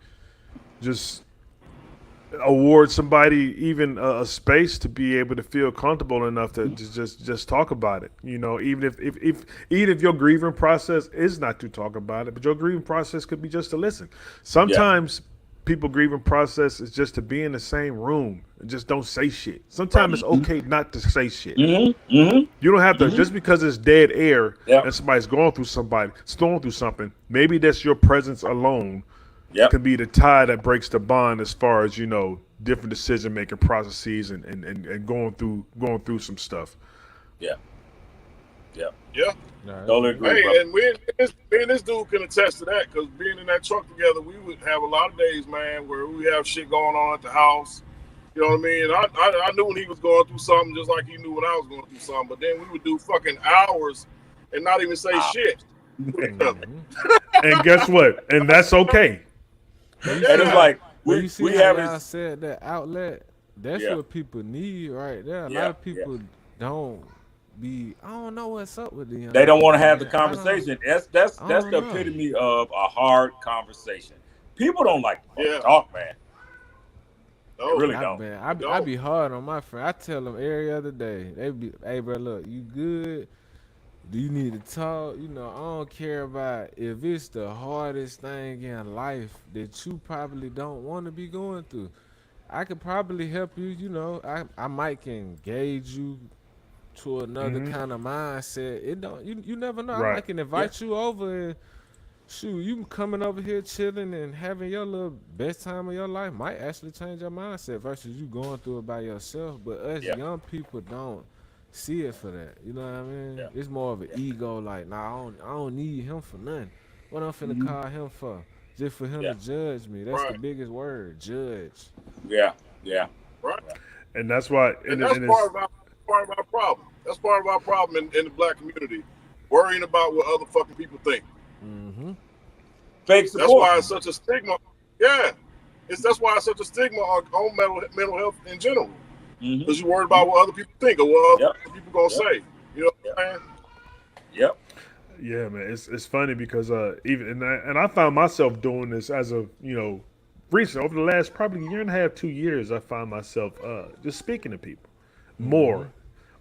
just award somebody even a space to be able to feel comfortable enough to just talk about it. Even if your grieving process is not to talk about it, but your grieving process could be just to listen. Yeah. Sometimes people grieving process is just to be in the same room and just don't say shit. Right. Sometimes it's okay not to say shit. Mm-hmm. Mm-hmm. You don't have to Mm-hmm. just because it's dead air Yep. and somebody's going through something. Maybe that's your presence alone Yep. can be the tie that breaks the bond as far as different decision making processes and going through some stuff. Yeah. Yeah. Yeah. Nah, that's Totally real. agree, Hey, brother. and me and this dude can attest to that because being in that truck together, we would have a lot of days, man, where we have shit going on at the house. You know what I mean? And I knew when he was going through something, just like he knew when I was going through something. But then we would do fucking hours and not even say Wow. shit. Hmm. And guess what? And that's okay. But you And see it's Yeah. how, like but we you see we how have y'all this. said that outlet. That's Yeah. what people need right there. A lot Yeah. of Yeah. people don't be. I don't know what's up with the young They don't want to people, have the man. conversation. That's I the don't know. epitome of a hard conversation. People don't like to fucking Yeah. talk, man. They No. really I don't. man, I Don't. be hard on my friend. I tell them every other day. They be, hey bro, look, you good? Do you need to talk? I don't care about if it's the hardest thing in life that you probably don't want to be going through. I could probably help you. I might can gauge you to another kind of mindset. It don't you never know. I Right. can invite you over and shoot, you coming over here chilling and having your little best time of your life might actually change your mindset versus you going through it by yourself. But us Yeah. young people don't see it for that. You know what I mean? Yeah. It's more of an ego. Like, nah, I don't need him for nothing. What I'm finna call him for? Just for him Yeah. to judge me. That's the Right. biggest word, judge. Yeah. Yeah. Right. And that's why, And that's part of our problem. That's part of our problem in the black community, worrying about what other fucking people think. Mm-hmm. Fake support. That's why it's such a stigma. Yeah, that's why it's such a stigma on mental health in general. Because you worried about what other people think or what other people gonna say. You know what I'm saying? Yep. yeah, man, it's funny because even and I found myself doing this as a recent over the last probably year and a half, 2 years. I find myself just speaking to people more,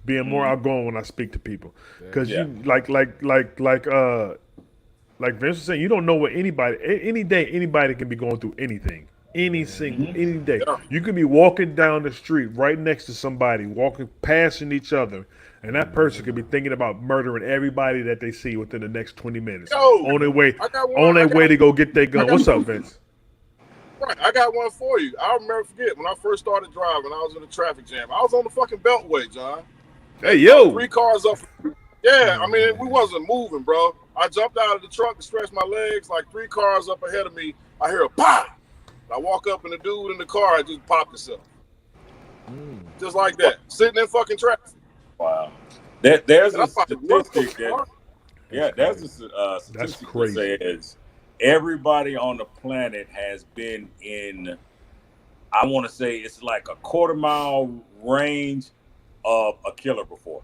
being more outgoing when I speak to people because Yeah. you like Vince was saying, you don't know what any day anybody can be going through anything. Any day. Yeah. You could be walking down the street right next to somebody, walking passing each other, and that person could be thinking about murdering everybody that they see within the next 20 minutes. Yo, on their way I got one- on their I got- way to go get their gun. What's up, Vince? Right, I got one for you. I'll never forget when I first started driving. I was in a traffic jam. I was on the fucking beltway, John. Hey yo. 3 cars up. Yeah, I mean, we wasn't moving, bro. I jumped out of the truck to stretch my legs. Like 3 cars up ahead of me, I hear a pop. I walk up and the dude in the car just popped himself. Just like that, sitting in fucking traffic. Wow. There's And a I fucking looked statistic up. there's a statistic That's that crazy. says everybody on the planet has been in, I want to say it's like a quarter-mile range of a killer before.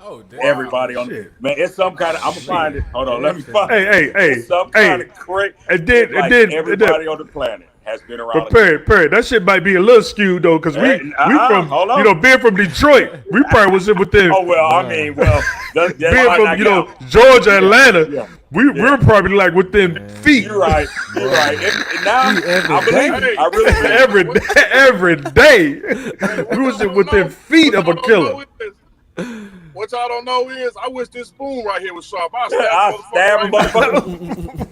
Oh, damn. Everybody on Shit. man, it's some kind of. I'm gonna find it. Hold on, let me find it. Hey, It's some kind of crazy. And then everybody on the planet has been around. But Perry, that shit might be a little skewed though, because we from hold on. being from Detroit, we probably was within Oh well, I mean, that being might from not count. Georgia, Atlanta. Yeah. We're probably like within feet You're right. You're right. Now I believe it. I really believe it. every day. We was within feet of a killer. What y'all don't know is, I wish this spoon right here was sharp. I stab a motherfucker.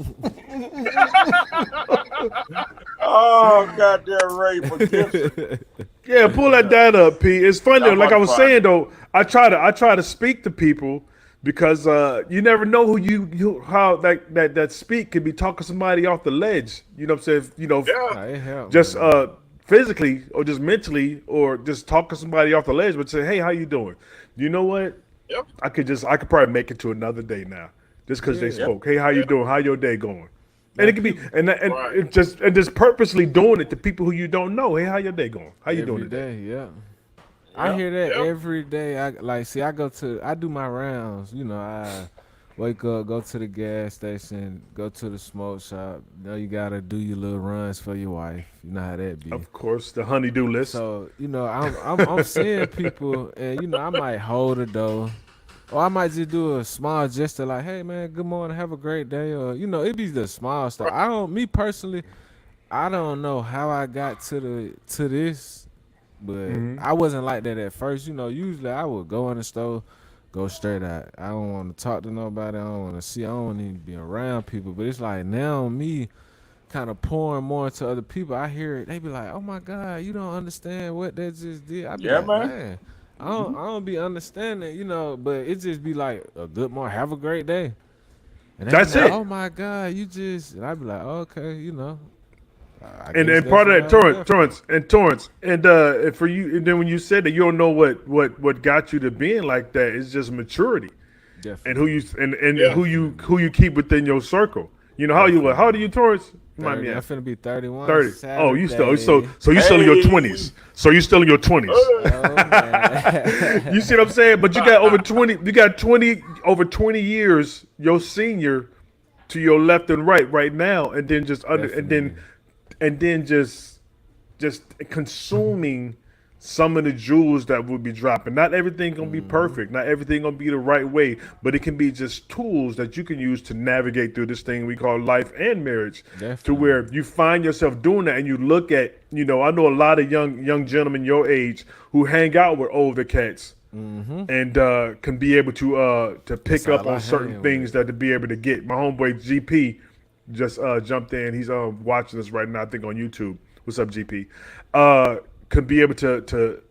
Oh goddamn Ray for Gibson. Yeah, pull that down up, P. It's funny though, like I was saying though, I try to speak to people because you never know who how that speak could be talking somebody off the ledge. You know what I'm saying? It helped, Just man. physically or just mentally or just talking somebody off the ledge, but say, hey, how you doing? You know what? Yep. I could probably make it to another day now, just because they spoke. Hey, how you doing? How your day going? And it could be and just purposely doing it to people who you don't know. Hey, how your day going? How you doing Every today? day, yeah. I hear that every day. I do my rounds. I wake up, go to the gas station, go to the smoke shop. You gotta do your little runs for your wife. You know how that be. Of course, the honey-do list. So I'm seeing people, and I might hold a door, or I might just do a small gesture like, "Hey man, good morning, have a great day," or it be the small stuff. Me personally, I don't know how I got to this, but I wasn't like that at first. Usually I would go in the store, go straight out. I don't want to talk to nobody. I don't want to see. I don't even be around people. But it's like now me kind of pouring more into other people. I hear it. They be like, "Oh my God, you don't understand what that just did." I be Yeah, like, man. I don't be understanding, but it just be like a good morning, have a great day. And they That's be like, it. Oh my God, and I be like, okay, I And guess part of that's that, what I Torrance, and for you, and then when you said that you don't know what got you to being like that, it's just maturity, Definitely. and who you keep within your circle. How you what? How old are you, Torrance? Remind me. I'm finna be 31. 30. Oh, you still Saturday. so you still in your 20s. So you still in your 20s. Oh, man. You see what I'm saying? But you got over 20 over 20 years your senior to your left and right now, and then just just consuming some of the jewels that will be dropping. Not everything gonna be perfect. Not everything gonna be the right way, but it can be just tools that you can use to navigate through this thing we call life and marriage. To Definitely. where you find yourself doing that, and you look at, I know a lot of young gentlemen your age who hang out with older cats and can be able to pick That's up all I on certain hang things with. that to be able to get. My homeboy GP just jumped in. He's watching us right now, I think on YouTube. What's up, GP? Can be able to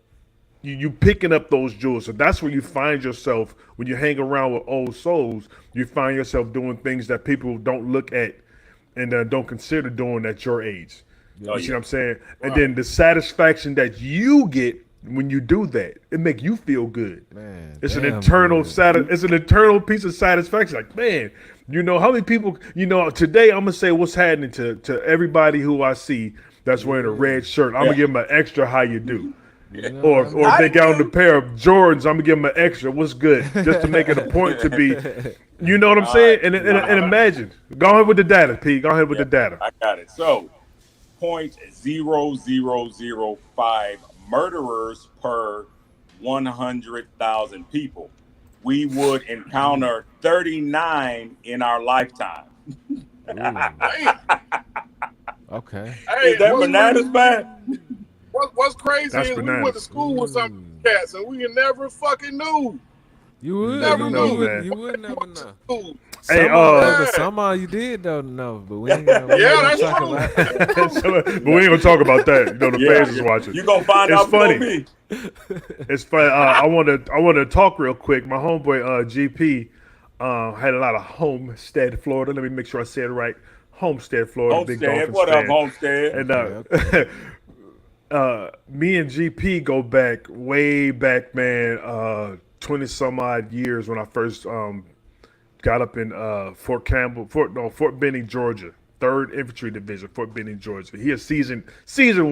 you picking up those jewels. So that's where you find yourself when you hang around with old souls. You find yourself doing things that people don't look at and don't consider doing at your age. Oh, You see yeah. what I'm saying? And then the satisfaction that you get when you do that, it make you feel good. Man, It's an damn internal good. it's an internal piece of satisfaction. Like, man, you know how many people, today I'm gonna say what's happening to everybody who I see that's wearing a red shirt. I'm Yeah. gonna give them an extra how you do. You know Or what I or if How they you got on the do? pair of Jordans, I'm gonna give them an extra. What's good? Just to make it a point to be, you know what I'm All saying? right. And imagine. Go ahead with the data, Pete. Go ahead with Yeah, the data. I got it. So, 0.0005 murderers per 100,000 people. We would encounter 39 in our lifetime. Damn. Okay. Hey, Is that bananas, man? what's crazy That's is we went to bananas. school with some cats and we never fucking knew. You would. never You, know, would. man. You would never know. School. Hey, Somehow you did though know, but we ain't gonna, Yeah, talk true. about. But we ain't gonna talk about that. You know, the fans is watching. You gonna find It's out before funny. me. It's funny. I want to talk real quick. My homeboy GP had a lot of Homestead, Florida. Let me make sure I said it right. Homestead, Florida. Big Homestead, Dolphins what up, fan. Homestead? And Okay. me and GP go back way back, man. 20 some odd years when I first got up in Fort Benning, Georgia. 3rd Infantry Division, Fort Benning, Georgia. He a seasoned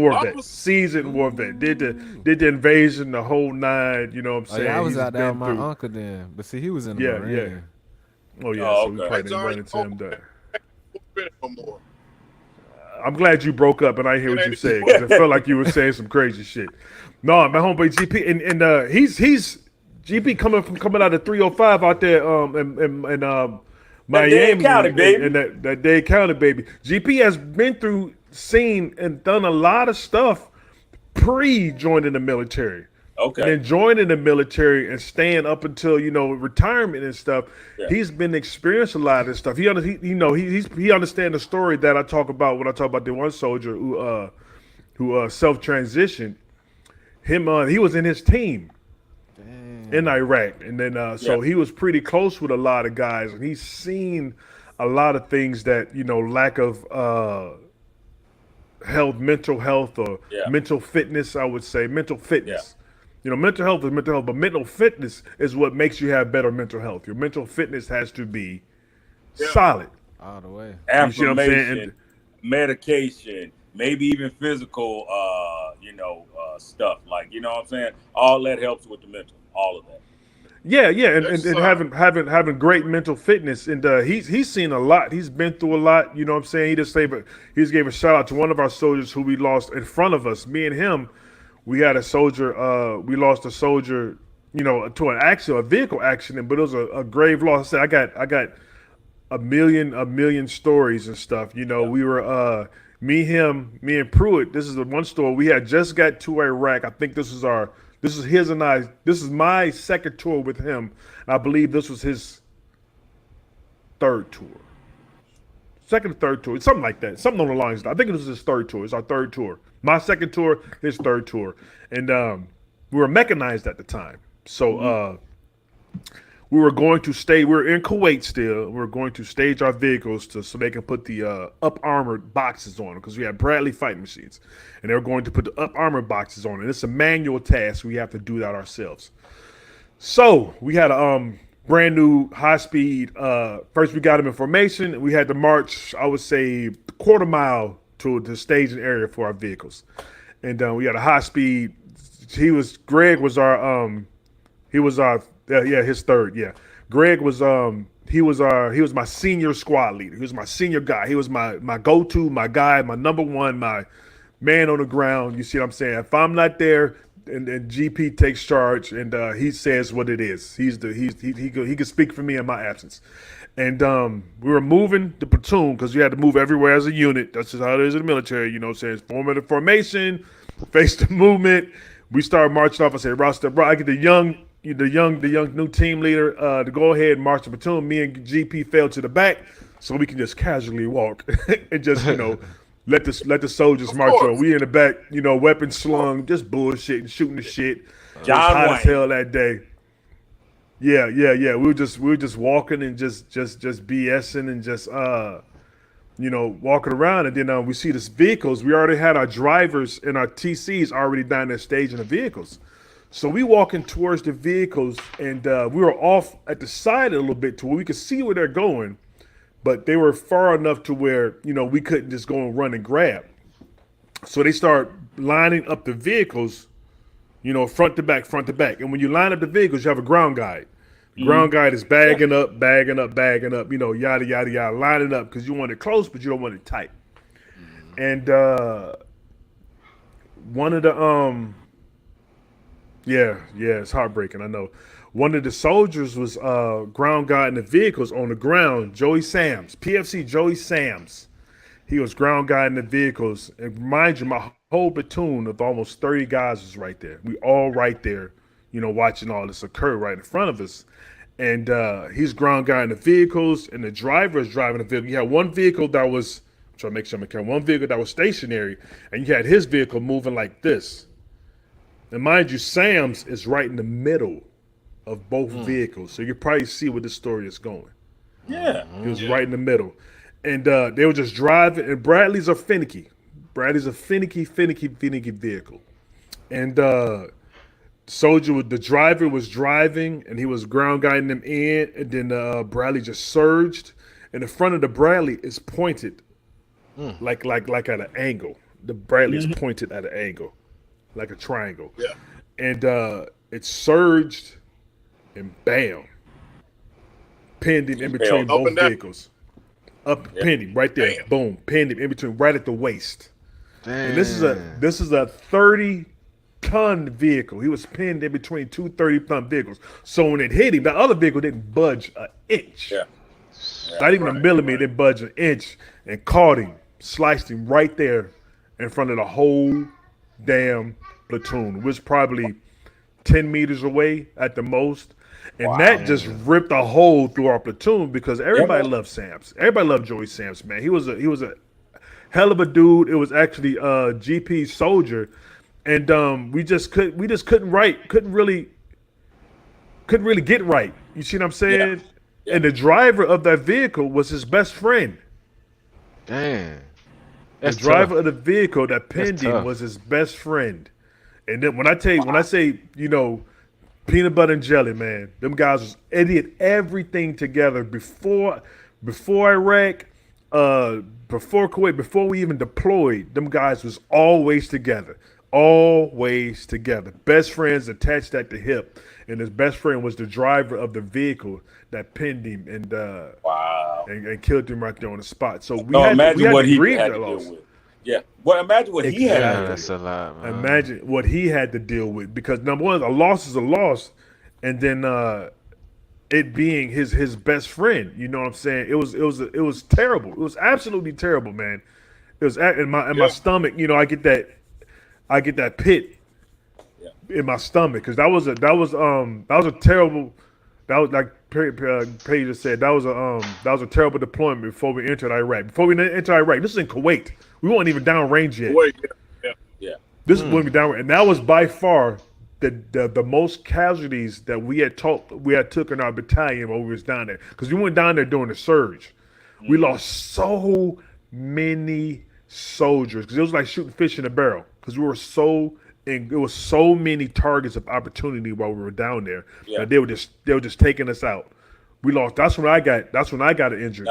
war vet. Seasoned war vet. Did the invasion, the whole nine. You know what I'm Oh saying? yeah, I was He's out there with been my through. uncle then, but see, he was in the Yeah, Marine. yeah. Oh yeah, Oh, so we okay. probably Hey, didn't John, run into him there. no more. I'm glad you broke up and I hear what you ain't- said because it felt like you were saying some crazy shit. No, my homeboy GP and he's GP coming out of 305 out there in That Dade Miami County, baby. and that Dade County baby. GP has been through, seen and done a lot of stuff pre joining the military. Okay. And then joining the military and staying up until retirement and stuff. Yeah. He's been experienced a lot of this stuff. He understands the story that I talk about when I talk about the one soldier who self transitioned. He was in his team in Iraq, and then so Yeah. he was pretty close with a lot of guys, and he's seen a lot of things that lack of mental health or Yeah. mental fitness. I would say mental fitness. Mental health is mental health, but mental fitness is what makes you have better mental health. Your mental fitness has to be solid. All the way. You see what I'm saying? Affirmation, medication, maybe even physical, stuff. Like, you know what I'm saying? All that helps with the mental. All of that. Yeah, and Yes, having great mental fitness, and he's seen a lot. He's been through a lot. You know what I'm saying? He just gave a shout out to one of our soldiers who we lost in front of us. Me and him, we had a soldier. We lost a soldier. To an accident, a vehicle accident, but it was a grave loss. I said I got a million stories and stuff. We were me and Pruitt. This is the one story we had just got to Iraq. I think this is his and I. This is my second tour with him. I believe this was his third tour. Second or third tour, something like that. Something on the lines. I think it was his third tour. It's our third tour. My second tour, his third tour. And we were mechanized at the time. So we were going to stay. We were in Kuwait still. We were going to stage our vehicles so they can put the up armored boxes on them because we had Bradley fighting machines, and they were going to put the up armored boxes on. And it's a manual task. We have to do that ourselves. So we had a brand new high speed. First, we got them in formation. We had to march, I would say, quarter mile to the staging area for our vehicles, and we had a high speed. Greg was our his third. Yeah, Greg was he was my senior squad leader. He was my senior guy. He was my go-to, my guy, my number one, my man on the ground. You see what I'm saying? If I'm not there, and GP takes charge, and he says what it is. He can speak for me in my absence. And we were moving the platoon because we had to move everywhere as a unit. That's just how it is in the military. You know what I'm saying? Formation, face the movement. We started marching off. I said, bro, I get the young the young new team leader to go ahead and march the platoon. Me and GP fell to the back so we can just casually walk and just let the soldiers march on. We in the back, weapons slung, just bullshitting, shooting the shit. It was hot as hell that day. Yeah. We were just walking and just BSing and just walking around, and then we see these vehicles. We already had our drivers and our TCs already down there staging the vehicles. So we walking towards the vehicles, and we were off at the side a little bit to where we could see where they're going, but they were far enough to where we couldn't just go and run and grab. So they start lining up the vehicles, front to back. And when you line up the vehicles, you have a ground guide. The ground guide is bagging up, yada, yada, yada, lining up because you want it close, but you don't want it tight. And one of the, it's heartbreaking, I know. One of the soldiers was ground guiding the vehicles on the ground, Joey Sams, PFC Joey Sams. He was ground guiding the vehicles. And mind you, my whole platoon of almost 30 guys was right there. We all right there, watching all this occur right in front of us. And he's ground guiding the vehicles, and the driver is driving the vehicle. You had one vehicle that was, I'm trying to make sure I'm okay, one vehicle that was stationary, and you had his vehicle moving like this. And mind you, Sam's is right in the middle of both vehicles. So you can probably see where this story is going. Yeah. He was right in the middle. And they were just driving, and Bradley's a finicky. Bradley's a finicky vehicle. And the driver was driving, and he was ground guiding them in, and then Bradley just surged, and the front of the Bradley is pointed like at an angle. The Bradley is pointed at an angle, like a triangle. Yeah. And it surged, and bam, pinned him in between both vehicles. Pinned him right there. Bam. Boom, pinned him in between, right at the waist. Damn. And this is a 30-ton vehicle. He was pinned in between two 30-ton vehicles. So when it hit him, the other vehicle didn't budge an inch. Yeah. Not even a millimeter, didn't budge an inch, and caught him, sliced him right there in front of the whole damn platoon. It was probably 10 meters away at the most. And that just ripped a hole through our platoon because everybody loved Sams. Everybody loved Joey Sams, man. He was a hell of a dude. It was actually a GP soldier, and we couldn't really get right. You see what I'm saying? Yeah. And the driver of that vehicle was his best friend. Damn. The driver of the vehicle that pinned him was his best friend. And then when I say, peanut butter and jelly, man, them guys did everything together before Iraq, before Kuwait, before we even deployed. Them guys was always together. Always together. Best friends attached at the hip. And his best friend was the driver of the vehicle that pinned him and and killed him right there on the spot. So imagine what he had to deal with. Yeah. Well, imagine what he had to deal with. That's a lot, man. Imagine what he had to deal with, because number one, a loss is a loss, and then it being his best friend. You know what I'm saying? It was terrible. It was absolutely terrible, man. It was in my stomach. I get that pit in my stomach, because that was a terrible. That was like Paige just said. That was a terrible deployment before we entered Iraq. Before we entered Iraq, this is in Kuwait. We weren't even downrange yet. This is when we downrange, and that was by far the most casualties that we had took in our battalion when we was down there, because we went down there during the surge. We lost so many soldiers because it was like shooting fish in a barrel, because we were and it was so many targets of opportunity while we were down there that they were just taking us out. We lost. That's when I got injured.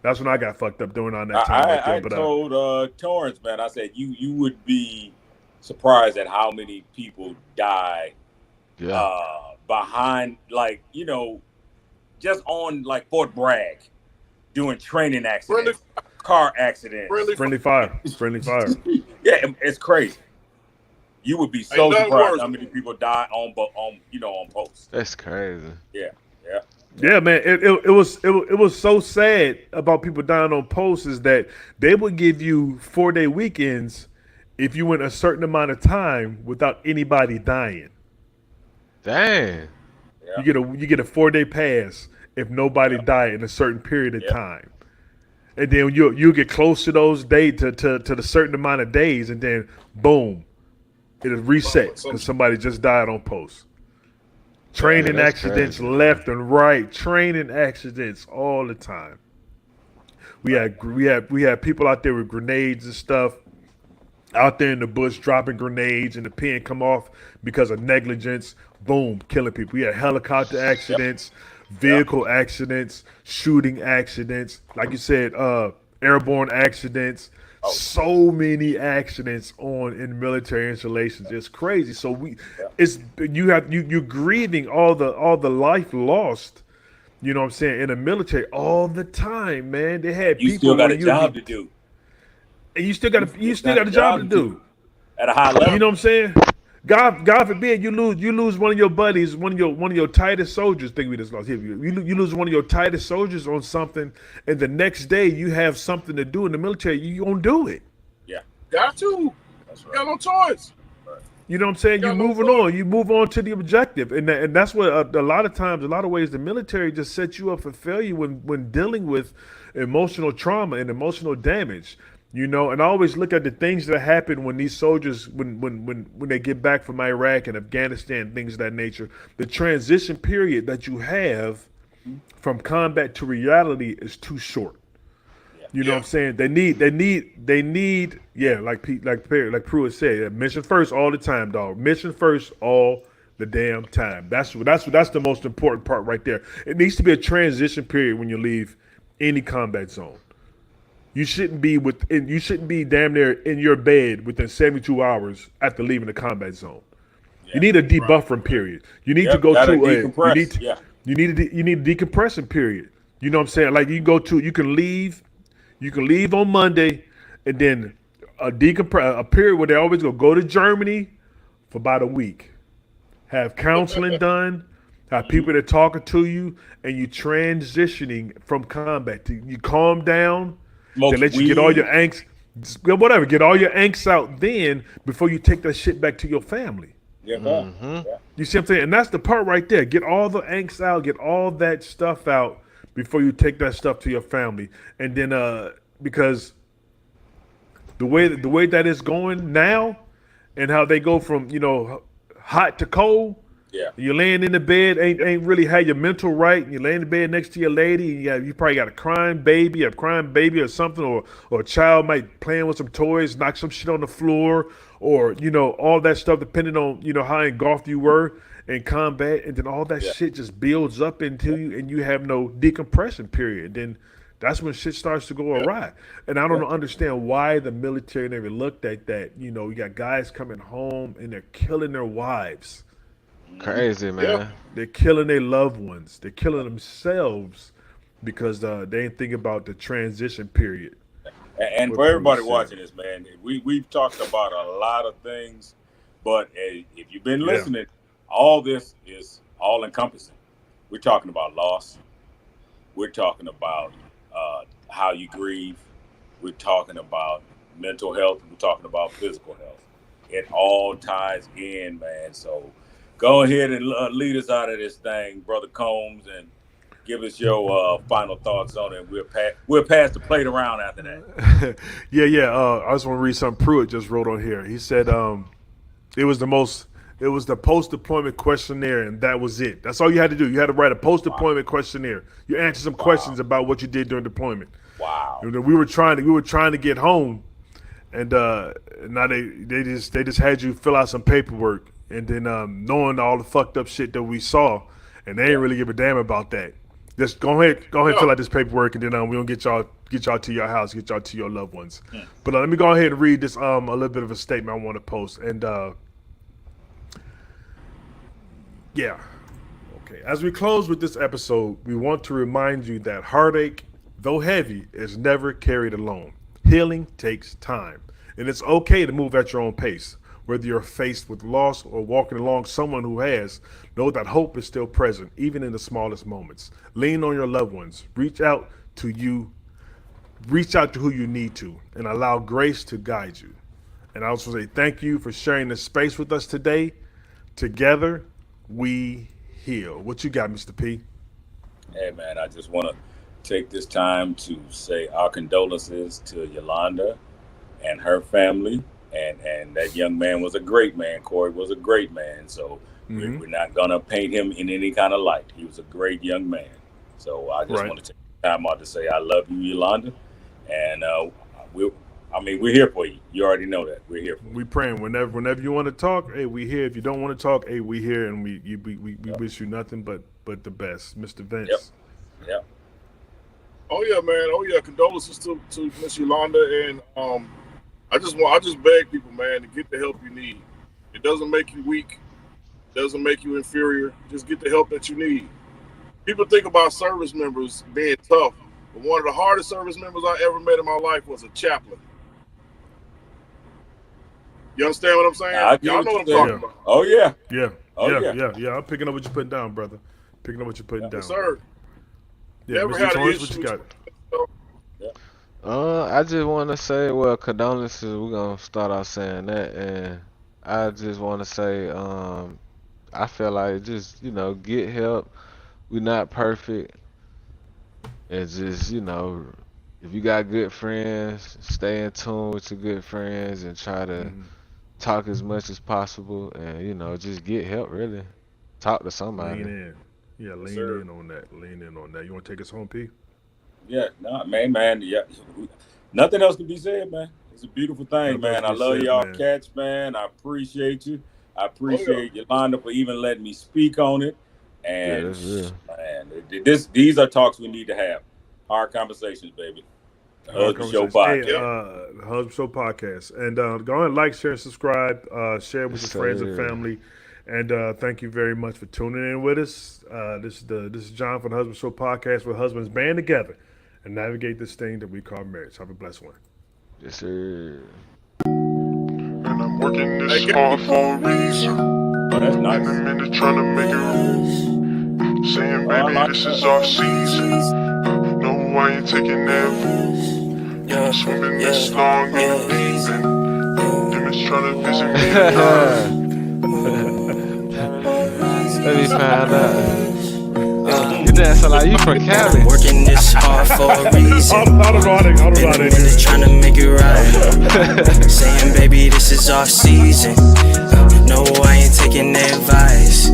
That's when I got fucked up during on that time. I told Torrance, man, I said you would be surprised at how many people die behind, just on like Fort Bragg doing training accidents, car accidents. Friendly fire. Yeah, it's crazy. You would be so surprised how many people die on post. That's crazy. Yeah, man. It was so sad about people dying on posts, is that they would give you 4-day weekends if you went a certain amount of time without anybody dying. Dang. Yeah. You get a 4-day pass if nobody died in a certain period of Yeah. time. And then you get close to those days to the certain amount of days, and then boom, it'll reset because somebody just died on post. Yeah, Training that's accidents crazy, man. left and right. Training accidents all the time. We had people out there with grenades and stuff out there in the bush dropping grenades and the pin come off because of negligence. Boom, killing people. We had helicopter Yep. accidents, Yep. vehicle accidents, shooting accidents. Like you said, airborne accidents. Oh, So many accidents on in military installations. It's crazy. So yeah. it's you're grieving all the life lost. You know what I'm saying, in the military all the time, man. They had You still people got where a you'll job be, to do. and you still got a job to do. At a high You know level. what I'm saying? God forbid you lose one of your buddies, one of your tightest soldiers. Think we just lost here. You lose one of your tightest soldiers on something, and the next day you have something to do in the military. You gonna do it. Yeah. Got to. That's Got right. no choice. Right. You know what I'm saying? You're Got no moving choice. on. You move on to the objective, and that's what a lot of times, a lot of ways, the military just sets you up for failure when dealing with emotional trauma and emotional damage. You know, and I always look at the things that happen when these soldiers, when they get back from Iraq and Afghanistan, things of that nature. The transition period that you have from combat to reality is too short. Yeah. You know what I'm saying? Yeah, like Pruitt said, mission first all the time, dog. Mission first all the damn time. That's the most important part right there. It needs to be a transition period when you leave any combat zone. You shouldn't be damn near in your bed within 72 hours after leaving the combat zone. You Yeah. need a Right. debuffering period. You need to Yep. go Gotta to decompress. Yeah. you need a decompression period. You know what I'm saying? Like you can leave on Monday, and then a period where they always go to Germany for about a week, have counseling done, have people that talking to you, and you transitioning from combat. You calm down, they Smokes let you get all weed. your angst, whatever, get all your angst out then before you take that shit back to your family. Yeah. Mm-hmm. Yeah. You see what I'm saying? And that's the part right there. Get all the angst out, get all that stuff out before you take that stuff to your family. And then because the way that it's going now and how they go from, hot to cold, Yeah. you're laying in the bed, ain't really had your mental right. You're laying in the bed next to your lady. You probably got a crying baby or something, or a child might playing with some toys, knock some shit on the floor, or all that stuff. Depending on how engulfed you were in combat, and then all that Yeah. shit just builds up into you, and you have no decompression period. Then that's when shit starts to go awry. And I don't understand why the military never looked at that. You got guys coming home and they're killing their wives. Crazy, man. They're killing their loved ones. They're killing themselves because they ain't thinking about the transition period. And What for everybody Bruce said. watching this, man, we've talked about a lot of things, but if you've been Yeah. listening, all this is all encompassing. We're talking about loss. We're talking about how you grieve. We're talking about mental health. We're talking about physical health. It all ties in, man. So go ahead and lead us out of this thing, Brother Combs, and give us your final thoughts on it. We'll pass the plate around after that. Yeah. I just want to read something Pruitt just wrote on here. He said it was the post-deployment questionnaire, and that was it. That's all you had to do. You had to write a post-deployment questionnaire. You answered some questions about what you did during deployment. Wow. We were trying to get home, and now they just had you fill out some paperwork, and then knowing all the fucked up shit that we saw, and they ain't really give a damn about that. Just go ahead, fill out this paperwork, and then we gonna get y'all to your house, get y'all to your loved ones. But let me go ahead and read this a little bit of a statement I want to post, and yeah. Okay. As we close with this episode, we want to remind you that heartache, though heavy, is never carried alone. Healing takes time, and it's okay to move at your own pace. Whether you're faced with loss or walking along someone who has, know that hope is still present, even in the smallest moments. Lean on your loved ones. Reach out to who you need to, and allow grace to guide you. And I also say thank you for sharing this space with us today. Together, we heal. What you got, Mr. P? Hey, man, I just want to take this time to say our condolences to Yolanda and her family. And that young man was a great man. Corey was a great man. So we're not going to paint him in any kind of light. He was a great young man. So I just want to take time out to say I love you, Yolanda. And we're here for you. You already know that. We're here for you. We praying whenever you want to talk. Hey, we here. If you don't want to talk, hey, we here, and we wish you nothing but the best, Mr. Vince. Yep. Oh yeah, man. Oh yeah. Condolences to Miss Yolanda, and I just beg people, man, to get the help you need. It doesn't make you weak. It doesn't make you inferior. Just get the help that you need. People think about service members being tough, but one of the hardest service members I ever met in my life was a chaplain. You understand what I'm saying? Y'all know what I'm talking about. Oh yeah. Yeah. Oh Yeah. I'm picking up what you're putting down, brother. Picking up what you're putting down. Yes, sir. Yeah, Never Mr. had an Torrance, issue. what you got? I just want to say, well, condolences. We're gonna start off saying that, and I just want to say, I feel like just get help. We're not perfect, and just if you got good friends, stay in tune with your good friends and try to talk as much as possible, and just get help. Really, talk to somebody. Lean in. Yeah, lean in on that. Lean in on that. You want to take us home, P? Yeah, no, man. Yeah, nothing else can be said, man. It's a beautiful thing, man. I love y'all cats, man. I appreciate you. I appreciate Yolanda for even letting me speak on it. And man, these are talks we need to have. Hard conversations, baby. The Hus-Band Show podcast. Hey, the Hus-Band Show podcast. And go ahead and like, share, subscribe, share with your friends and family. And thank you very much for tuning in with us. This is John from the Hus-Band Show podcast, where husbands band together and navigate this thing that we call marriage. Have a blessed one. Yes, sir. And I'm working this hard for a reason. Oh, that's nice. In a minute trying to make it right. Saying, baby, this is our season. No, I ain't taking that. Swimming this long in the deep. Them is trying to visit me. Let me find out. You dancing like you from Cali. Working this hard for a reason. I don't know how to do it. Trying to make it right. Saying, baby, this is our season. No, I ain't taking advice.